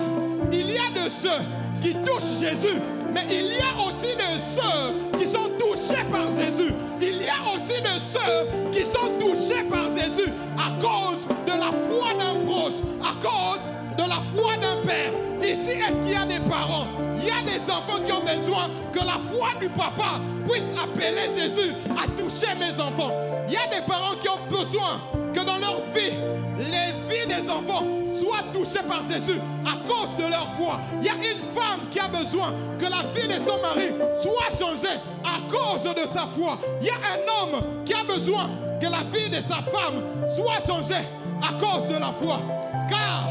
il y a de ceux qui touchent Jésus, mais il y a aussi de ceux qui sont touchés par Jésus. Il y a aussi de ceux qui sont touchés par Jésus à cause de la foi d'un proche, à cause de la foi d'un père. Ici, est-ce qu'il y a des parents? Il y a des enfants qui ont besoin que la foi du papa puisse appeler Jésus à toucher mes enfants. Il y a des parents qui ont besoin que dans leur vie, les vies des enfants soient touchées par Jésus à cause de leur foi. Il y a une femme qui a besoin que la vie de son mari soit changée à cause de sa foi. Il y a un homme qui a besoin que la vie de sa femme soit changée à cause de la foi. Car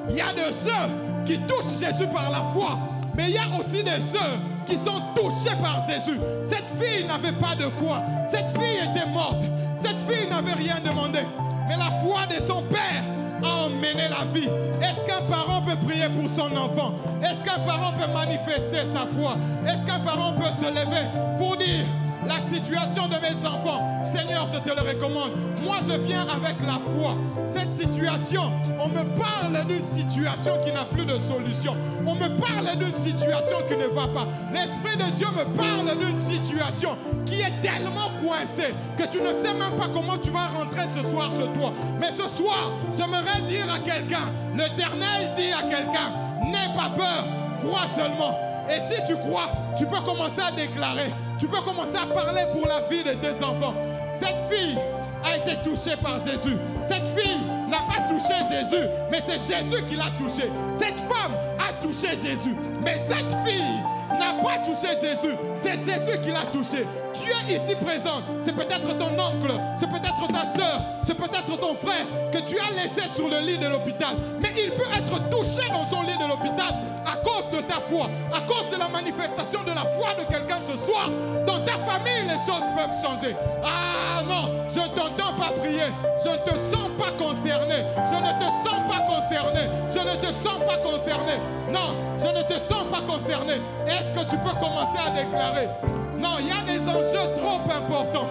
il y a de ceux qui touchent Jésus par la foi, mais il y a aussi de ceux qui sont touchés par Jésus. Cette fille n'avait pas de foi. Cette fille était morte. Cette fille n'avait rien demandé. Mais la foi de son père a emmené la vie. Est-ce qu'un parent peut prier pour son enfant? Est-ce qu'un parent peut manifester sa foi? Est-ce qu'un parent peut se lever pour dire, la situation de mes enfants, Seigneur, je te le recommande. Moi, je viens avec la foi. Cette situation, on me parle d'une situation qui n'a plus de solution. On me parle d'une situation qui ne va pas. L'Esprit de Dieu me parle d'une situation qui est tellement coincée que tu ne sais même pas comment tu vas rentrer ce soir chez toi. Mais ce soir, j'aimerais dire à quelqu'un, l'Éternel dit à quelqu'un, n'aie pas peur, crois seulement. Et si tu crois, tu peux commencer à déclarer. Tu peux commencer à parler pour la vie de tes enfants. Cette fille a été touchée par Jésus. Cette fille n'a pas touché Jésus, mais c'est Jésus qui l'a touchée. Cette femme a touché Jésus, mais cette fille n'a pas touché Jésus. C'est Jésus qui l'a touché. Tu es ici présent. C'est peut-être ton oncle, c'est peut-être ta soeur, c'est peut-être ton frère que tu as laissé sur le lit de l'hôpital. Mais il peut être touché dans son lit de l'hôpital à cause de ta foi, à cause de la manifestation de la foi de quelqu'un ce soir. Dans ta famille, les choses peuvent changer. Ah non, je ne t'entends pas prier. Je ne te sens pas concerné. Je ne te sens pas concerné. Je ne te sens pas concerné. Non, je ne te sens pas concerné. Est-ce que tu peux commencer à déclarer? Non, il y a des enjeux trop importants.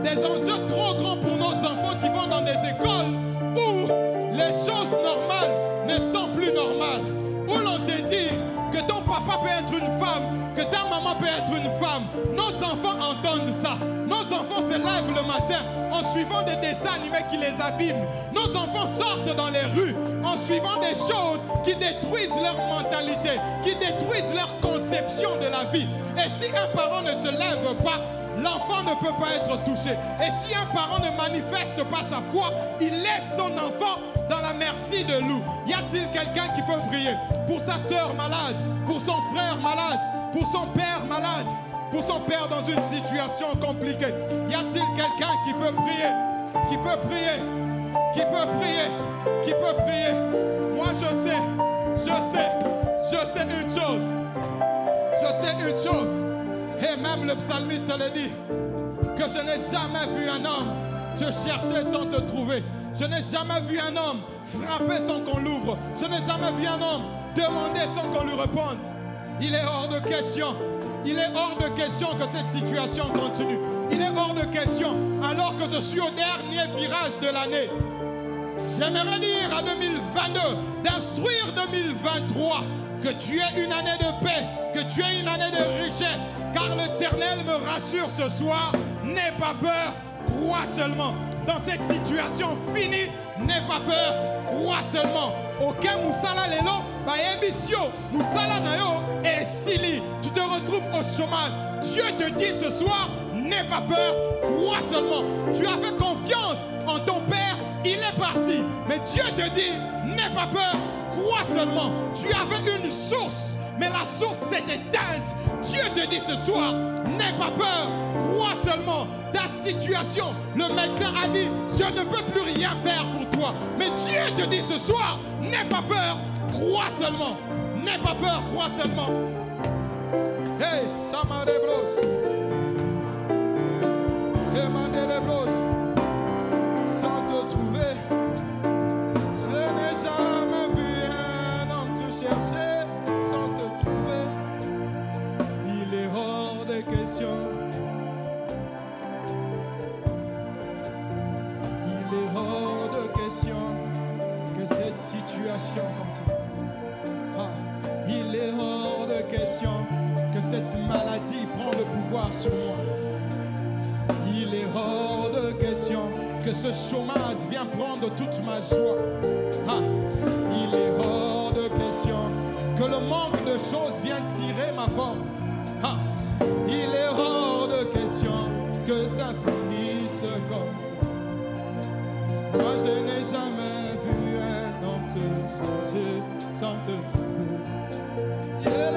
Des enjeux trop grands pour nos enfants qui vont dans des écoles où les choses normales ne sont plus normales. Où l'on te dit que ton papa peut être une femme, que ta maman peut être une femme. Nos enfants entendent ça. Nos enfants se lèvent le matin en suivant des dessins animés qui les abîment. Nos enfants sortent dans les rues en suivant des choses qui détruisent leur mentalité, qui détruisent leur conception de la vie. Et si un parent ne se lève pas, l'enfant ne peut pas être touché. Et si un parent ne manifeste pas sa foi, il laisse son enfant dans la merci de loup. Y a-t-il quelqu'un qui peut prier pour sa sœur malade, pour son frère malade, pour son père malade, pour son père dans une situation compliquée? Y a-t-il quelqu'un qui peut prier? Qui peut prier? Qui peut prier? Qui peut prier? Moi je sais une chose. Je sais une chose. Et même le psalmiste le dit, que je n'ai jamais vu un homme te chercher sans te trouver. Je n'ai jamais vu un homme frapper sans qu'on l'ouvre. Je n'ai jamais vu un homme demander sans qu'on lui réponde. Il est hors de question. Il est hors de question que cette situation continue. Il est hors de question, alors que je suis au dernier virage de l'année. J'aimerais dire à 2022, d'instruire 2023, que tu aies une année de paix, que tu aies une année de richesse, car l'Éternel me rassure ce soir, n'aie pas peur, crois seulement. Dans cette situation finie, n'aie pas peur, crois seulement. Ok, Moussala Lelo, Bayebisio, Moussala Nayo et Sili, tu te retrouves au chômage. Dieu te dit ce soir, n'aie pas peur, crois seulement. Tu avais confiance en ton Père, il est parti. Mais Dieu te dit, n'aie pas peur, crois seulement. Tu avais une source, mais la source s'est éteinte. Dieu te dit ce soir, n'aie pas peur, crois seulement. Ta situation, le médecin a dit, je ne peux plus rien faire pour toi. Mais Dieu te dit ce soir, n'aie pas peur, crois seulement. N'aie pas peur, crois seulement. Hey, Sama de Bros. Demandez les Bros. Sans te trouver. Je n'ai jamais vu un homme te chercher sans te trouver. Il est hors de question. Il est hors de question que cette situation continue. Il est hors de question que cette maladie prend le pouvoir sur moi. Il est hors de question que ce chômage vient prendre toute ma joie. Il est hors de question que le manque de choses vient tirer ma force. Il est hors de question que ça finisse comme ça. Moi je n'ai jamais vu un homme te chercher sans te trouver. Yeah.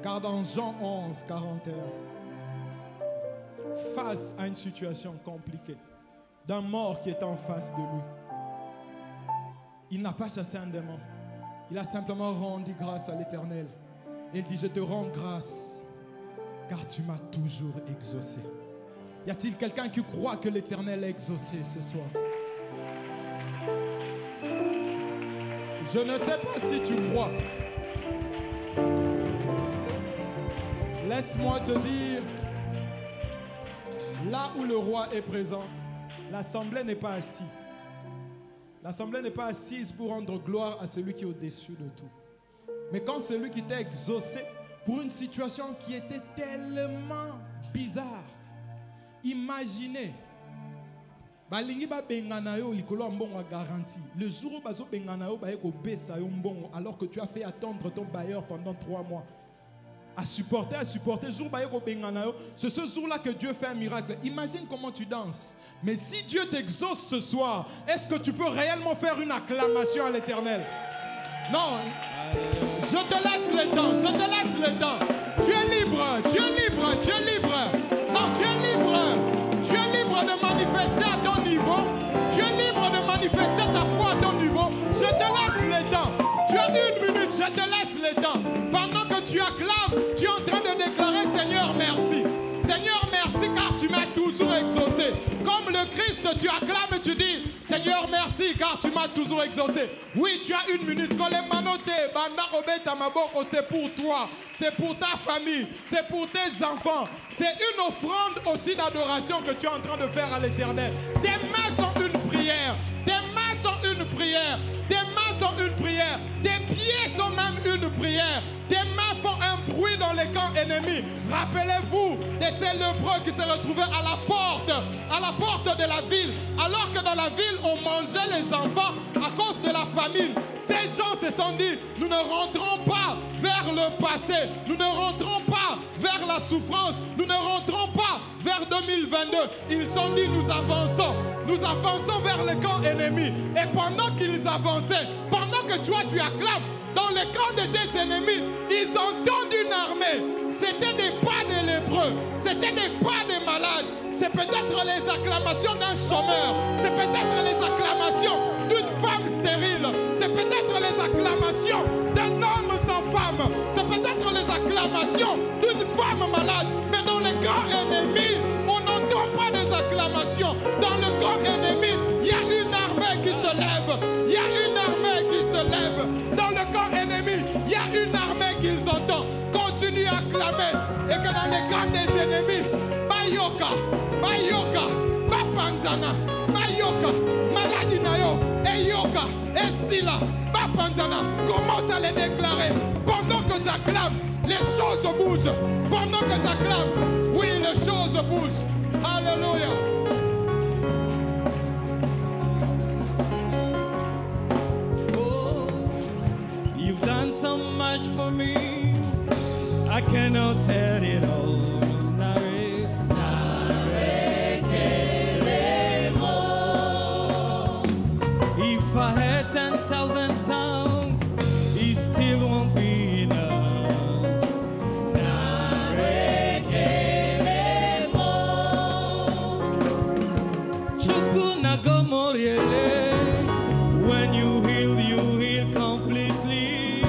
Car dans Jean 11, 41, face à une situation compliquée, d'un mort qui est en face de lui, il n'a pas chassé un démon. Il a simplement rendu grâce à l'Éternel. Et il dit, je te rends grâce, car tu m'as toujours exaucé. Y a-t-il quelqu'un qui croit que l'Éternel a exaucé ce soir? Je ne sais pas si tu crois. Laisse-moi te dire, là où le roi est présent, l'assemblée n'est pas assise. L'assemblée n'est pas assise pour rendre gloire à celui qui est au-dessus de tout. Mais quand celui qui t'a exaucé pour une situation qui était tellement bizarre, imaginez, le jour où alors que tu as fait attendre ton bailleur pendant 3 mois, à supporter, c'est ce jour-là que Dieu fait un miracle. Imagine comment tu danses. Mais si Dieu t'exauce ce soir, est-ce que tu peux réellement faire une acclamation à l'Éternel? Non, je te laisse le temps, je te laisse le temps. Tu es libre, tu es libre, tu es libre. Non, tu es libre. Tu es libre de manifester à ton niveau. Tu es libre de manifester ta foi à ton niveau. Je te laisse le temps. Tu as 1 minute, je te laisse le temps. Pendant que tu acclames, tu es en train de déclarer, Seigneur, merci. Seigneur, merci car tu m'as toujours exaucé. Comme le Christ, tu acclames et tu dis, Seigneur, merci car tu m'as toujours exaucé. Oui, tu as 1 minute. C'est pour toi, c'est pour ta famille, c'est pour tes enfants. C'est une offrande aussi d'adoration que tu es en train de faire à l'Éternel. Tes mains sont une prière. Tes mains sont une prière. Tes mains sont une prière. Tes pieds sont même une prière. Tes mains font un bruit dans les camps ennemis. Rappelez-vous de ces lépreux qui se retrouvaient à la porte de la ville. Alors que dans la ville, on mangeait les enfants à cause de la famine. Ces gens se sont dit, nous ne rentrons pas vers le passé. Nous ne rentrons pas vers la souffrance. Nous ne rentrons pas vers 2022. Ils sont dit, nous avançons. Nous avançons vers le camp ennemi. Et pendant qu'ils avançaient, pendant que toi tu acclames, dans le camp de tes ennemis, ils entendent une armée. C'était des pas de lépreux. C'était des pas de malades. C'est peut-être les acclamations d'un chômeur. C'est peut-être les acclamations d'une femme stérile. C'est peut-être les acclamations d'un homme sans femme. C'est peut-être les acclamations d'une femme malade. Mais dans le camp ennemi, on n'entend pas des acclamations. Dans le camp ennemi, il y a une armée qui se lève. Il y a une armée qui se lève. Dans le camp ennemi, il y a une armée qu'ils entendent. Continue à acclamer. Et que dans le camp des ennemis, Bayoka, Bayoka, Bapanzana, Bayoka, Maladinayo, Eyoka, Esila, Bapanzana. Commence à les déclarer. Pendant que j'acclame, les choses bougent. Pendant que j'acclame, oui, les choses bougent. Alléluia. Oh, you've done so much for me. I cannot tell it all. If I had 10,000 tongues, it still won't be enough. When you heal completely.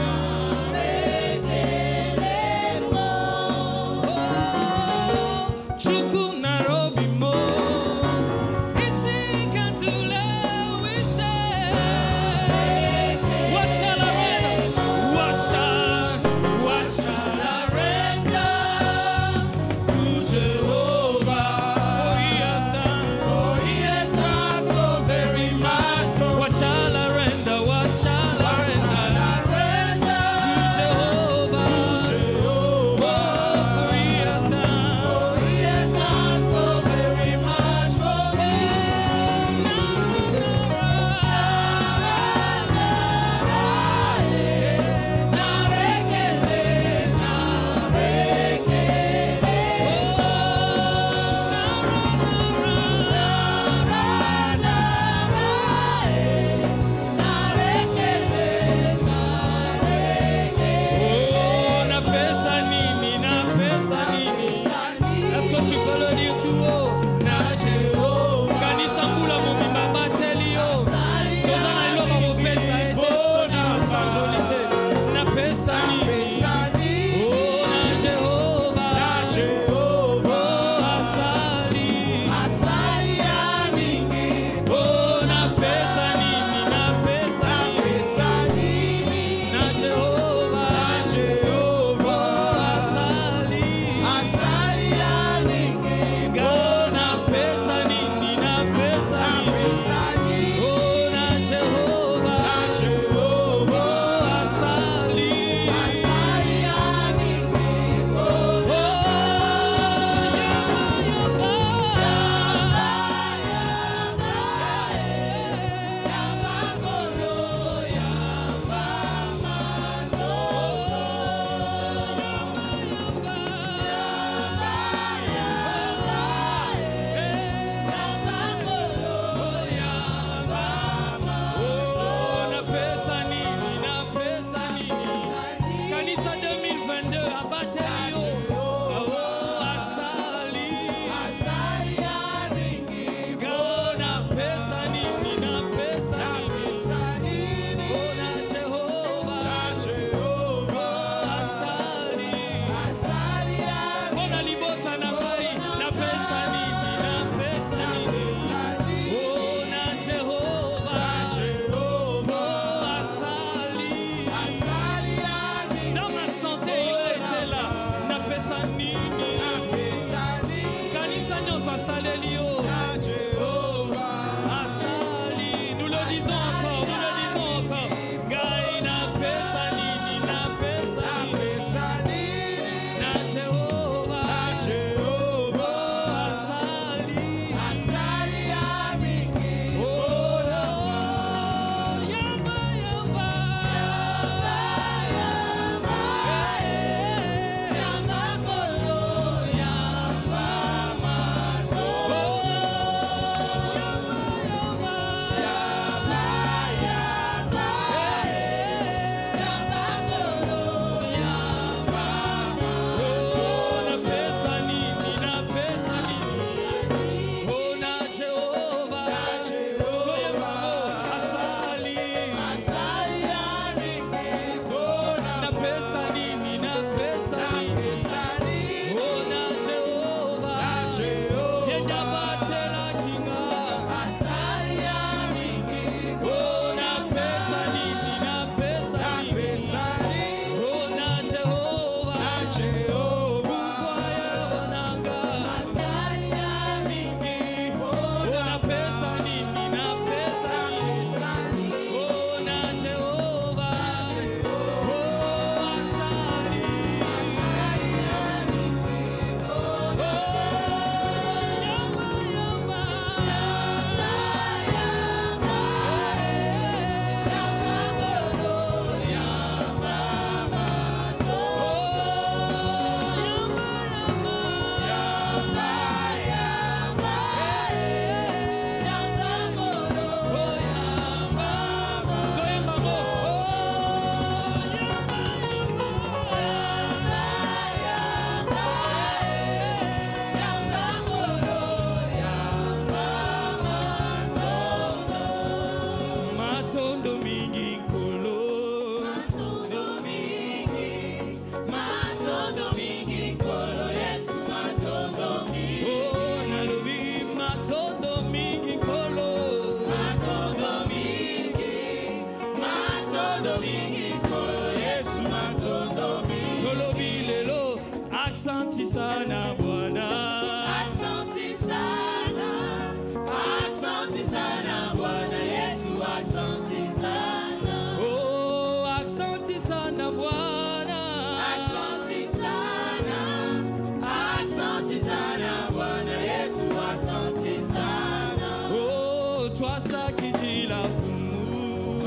Bwana Yesu asante sana. Oh, twasakidila fumu.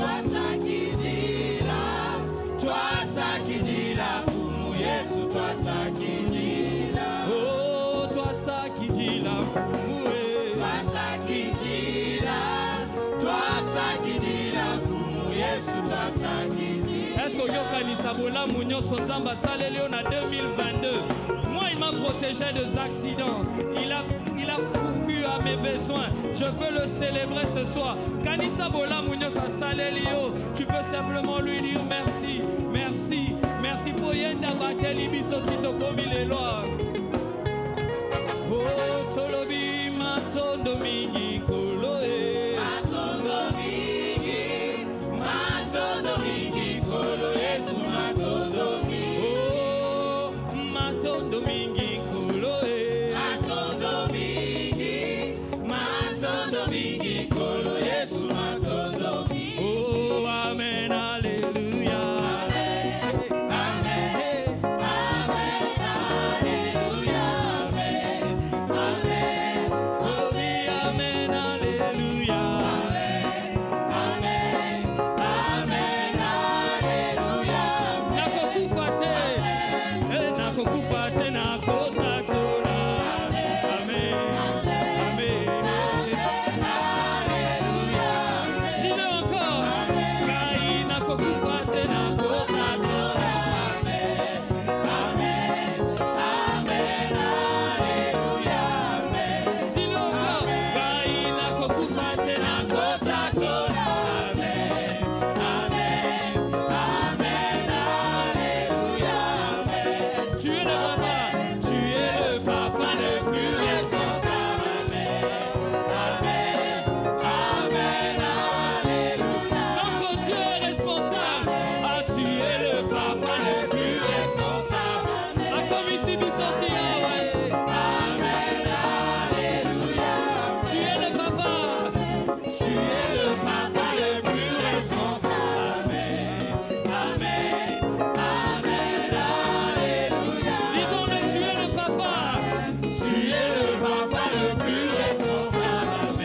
Twasakidila fumu Yesu twasakidila. Oh, twasakidila fumu. Twasakidila fumu Yesu twasakidila. Est-ce que yokanisa bolamu nyonso Nzambe asaleli yo na 2022? Moi, il m'a protégé des accidents. Il a pourvu à mes besoins. Je peux le célébrer ce soir. Kanisa bolamu nyonso asaleli yo. Tu peux simplement lui dire merci, merci, merci pour yenda bakeli biso tito komile loa. Oh, tolobi matondo mingi koloe. Matondo mingi kolo Yesu matondo mingi. Oh, matondo mingi kolo matondo mingi kolo Yesu matondo mingi. Oh, amen, hallelujah. Amen, amen, hallelujah. Amen, amen, oh, amen, hallelujah. Nakokufate na kota tola. Amen. Amen. Alléluia. Dis-le encore. Kai nakokufate na kota tola. Amen. Amen. Amen. Alléluia. Amen. Dis-le encore. Kai nakokufate na kota tola. Amen. Amen. Amen. Alléluia. Tu es le papa le plus responsable. Amen, amen, alléluia. Notre Dieu est responsable. Ah, tu es le papa le plus responsable. Ah, comme ici, Bissoti, amen, alléluia. Tu es le papa. Tu es le papa le plus responsable. Amen, amen, alléluia. Disons-le, tu es le papa. Tu es le papa le plus responsable.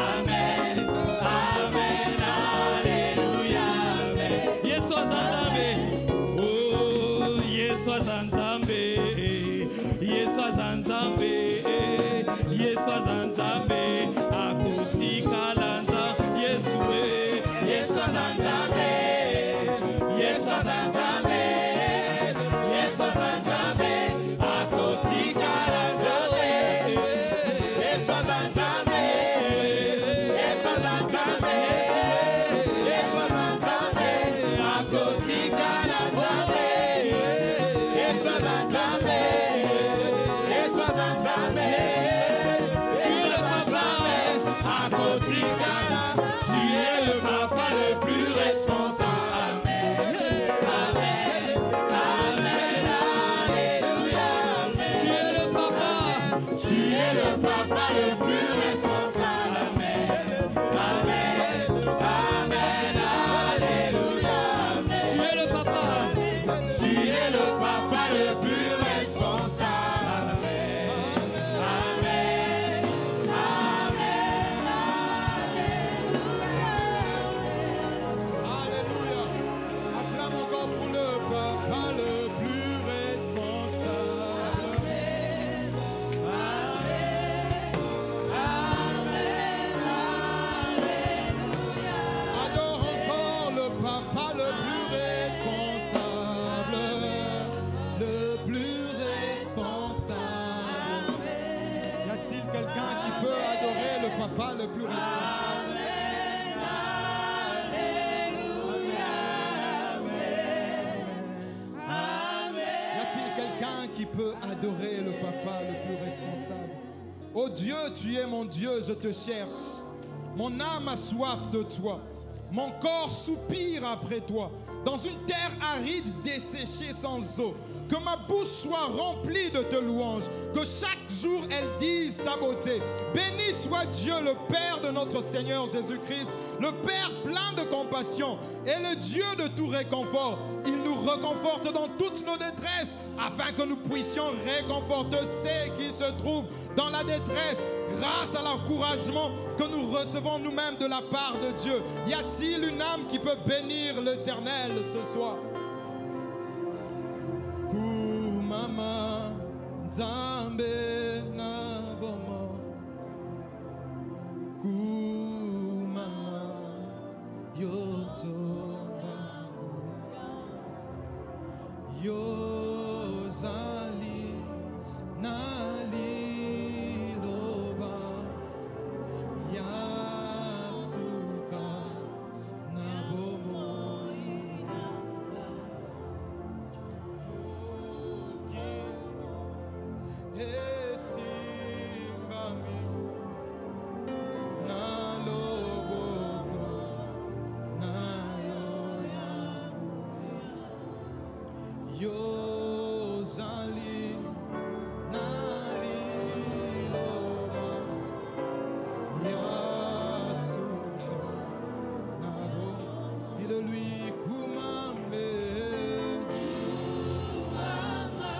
Amen, amen, alléluia. Yesu azanzambe. Oh, Yesu azanzambe. Yesu azanzambe. Yesu azanzambe. Akutika lanza. Yesu Yesu azanzambe. Yesu azanzambe. Yesu azanzambe. Akutika lanza. Yesu azanzambe. Yesu azanzambe. Yesu azanzambe. Akutika lanza. Yesu azanzambe. Yesu azanzambe. Tu es le papa. Akutika lanza. Tu es le papa le plus responsable. Amen. Amen. Alléluia. Tu es le papa. Tu es le papa le plus responsable. Amen. Amen. Alléluia. Tu es le papa. Tu es le papa le plus responsable. Amen. Alléluia. Acclame encore pour le papa le plus responsable. Adore encore le papa le plus responsable. Le plus responsable. Y a-t-il quelqu'un qui peut adorer le papa le plus responsable? Y a-t-il quelqu'un qui peut adorer le papa le plus responsable? Oh Dieu, tu es mon Dieu, je te cherche. Mon âme a soif de toi. Mon corps soupire après toi. Dans une terre aride, desséchée sans eau. Que ma bouche soit remplie de tes louanges. Que chaque jour elle dise ta beauté. Béni soit Dieu, le Père de notre Seigneur Jésus-Christ. Le Père plein de compassion et le Dieu de tout réconfort. Il nous reconforte dans toutes nos détresses, afin que nous puissions réconforter ceux qui se trouvent dans la détresse, grâce à l'encouragement que nous recevons nous-mêmes de la part de Dieu. Y a-t-il une âme qui peut bénir l'Éternel ce soir? Kumama Nzambe na bomo, Kumama yoto Yozali nali loba yasuka nabomo esimbami naloboko nayoya Yozali nali loba yasuka nabo. Dis-le-lui, Kumambe. Kumama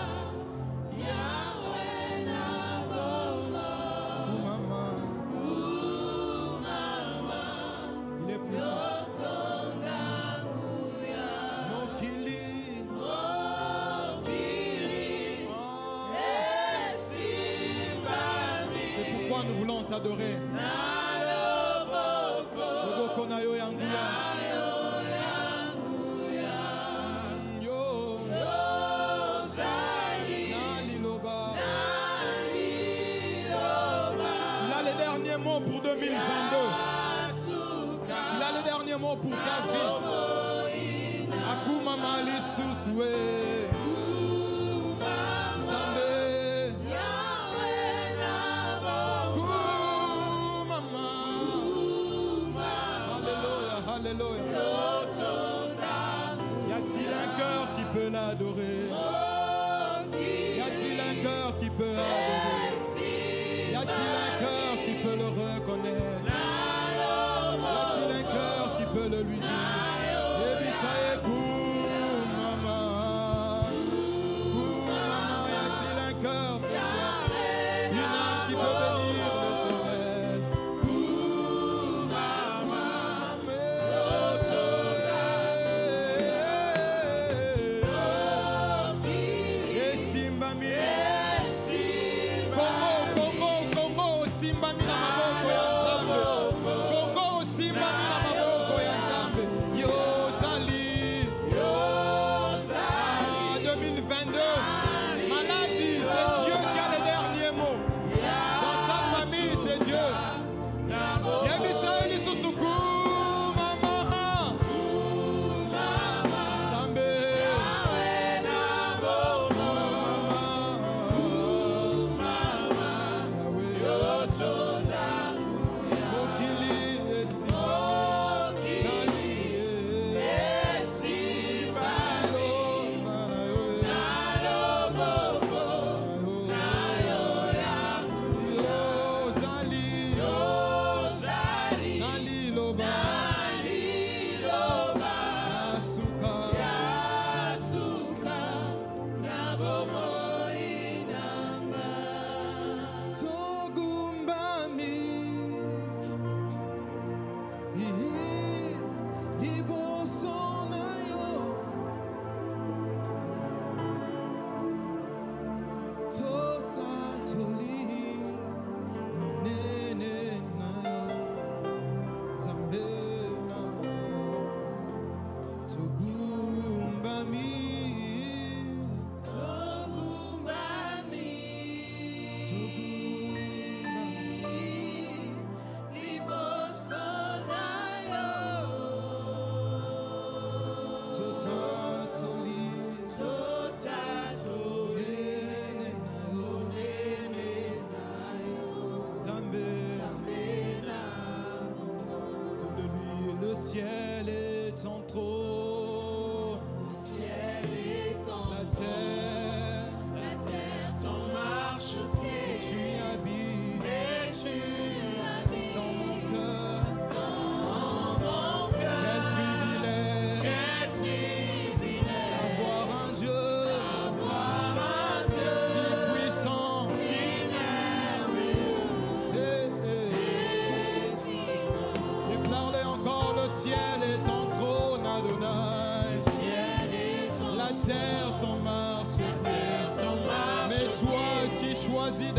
Yahweh naboma. Kumama il est puissant. Nokili. Nous voulons t'adorer. Il a les derniers mots pour 2022. Il a les derniers mots pour ta vie. Akuma Mali Susue. Alléluia. Y a-t-il un cœur qui peut l'adorer? Y a-t-il un cœur qui peut adorer? Y a-t-il un cœur qui peut le reconnaître? Y a-t-il un cœur qui peut le lui dire? Ebisaye Kumama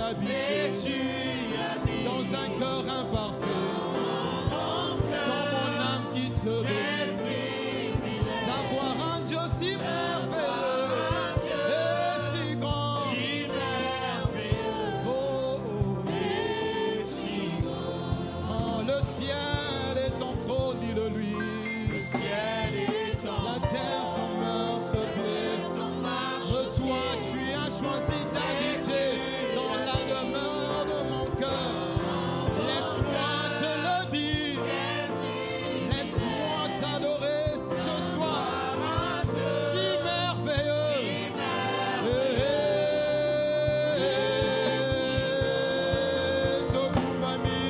habité dans un cœur imparfait, dans mon âme qui te bénit, d'avoir un Dieu si merveilleux et si grand. Oh, le ciel est ton trône, dis-le lui. La terre demeure ce blé. Mais toi, tu as choisi d'habiter dans la demeure de mon cœur. Laisse-moi te le dire. Laisse-moi t'adorer ce soir. Si merveilleux. Togo mami,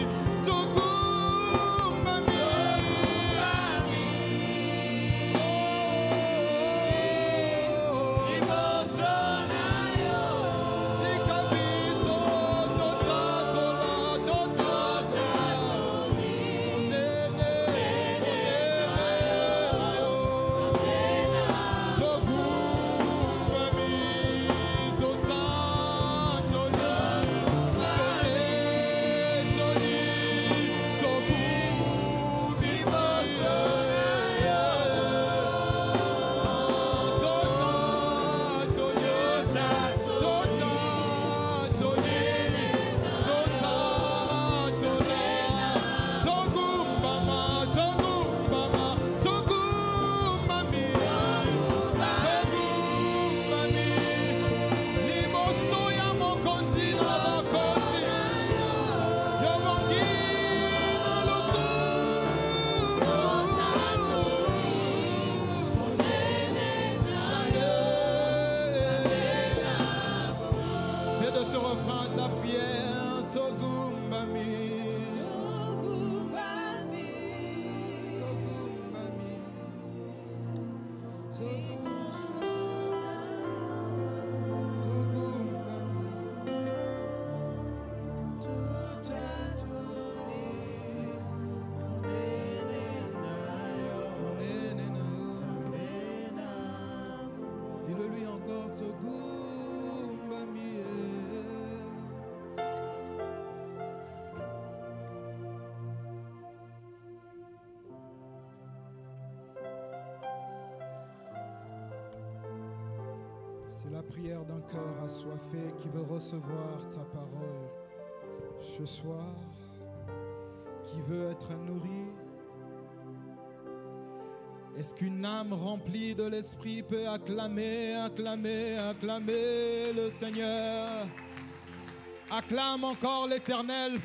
Togo mami. Fais de ce refrain ta prière, Togo mami. Togo mami. Togo mami. Togo dis-le lui encore, Togo mami. C'est la prière d'un cœur assoiffé qui veut recevoir ta parole ce soir, qui veut être nourri. Est-ce qu'une âme remplie de l'Esprit peut acclamer, acclamer, acclamer le Seigneur? Acclame encore l'Éternel.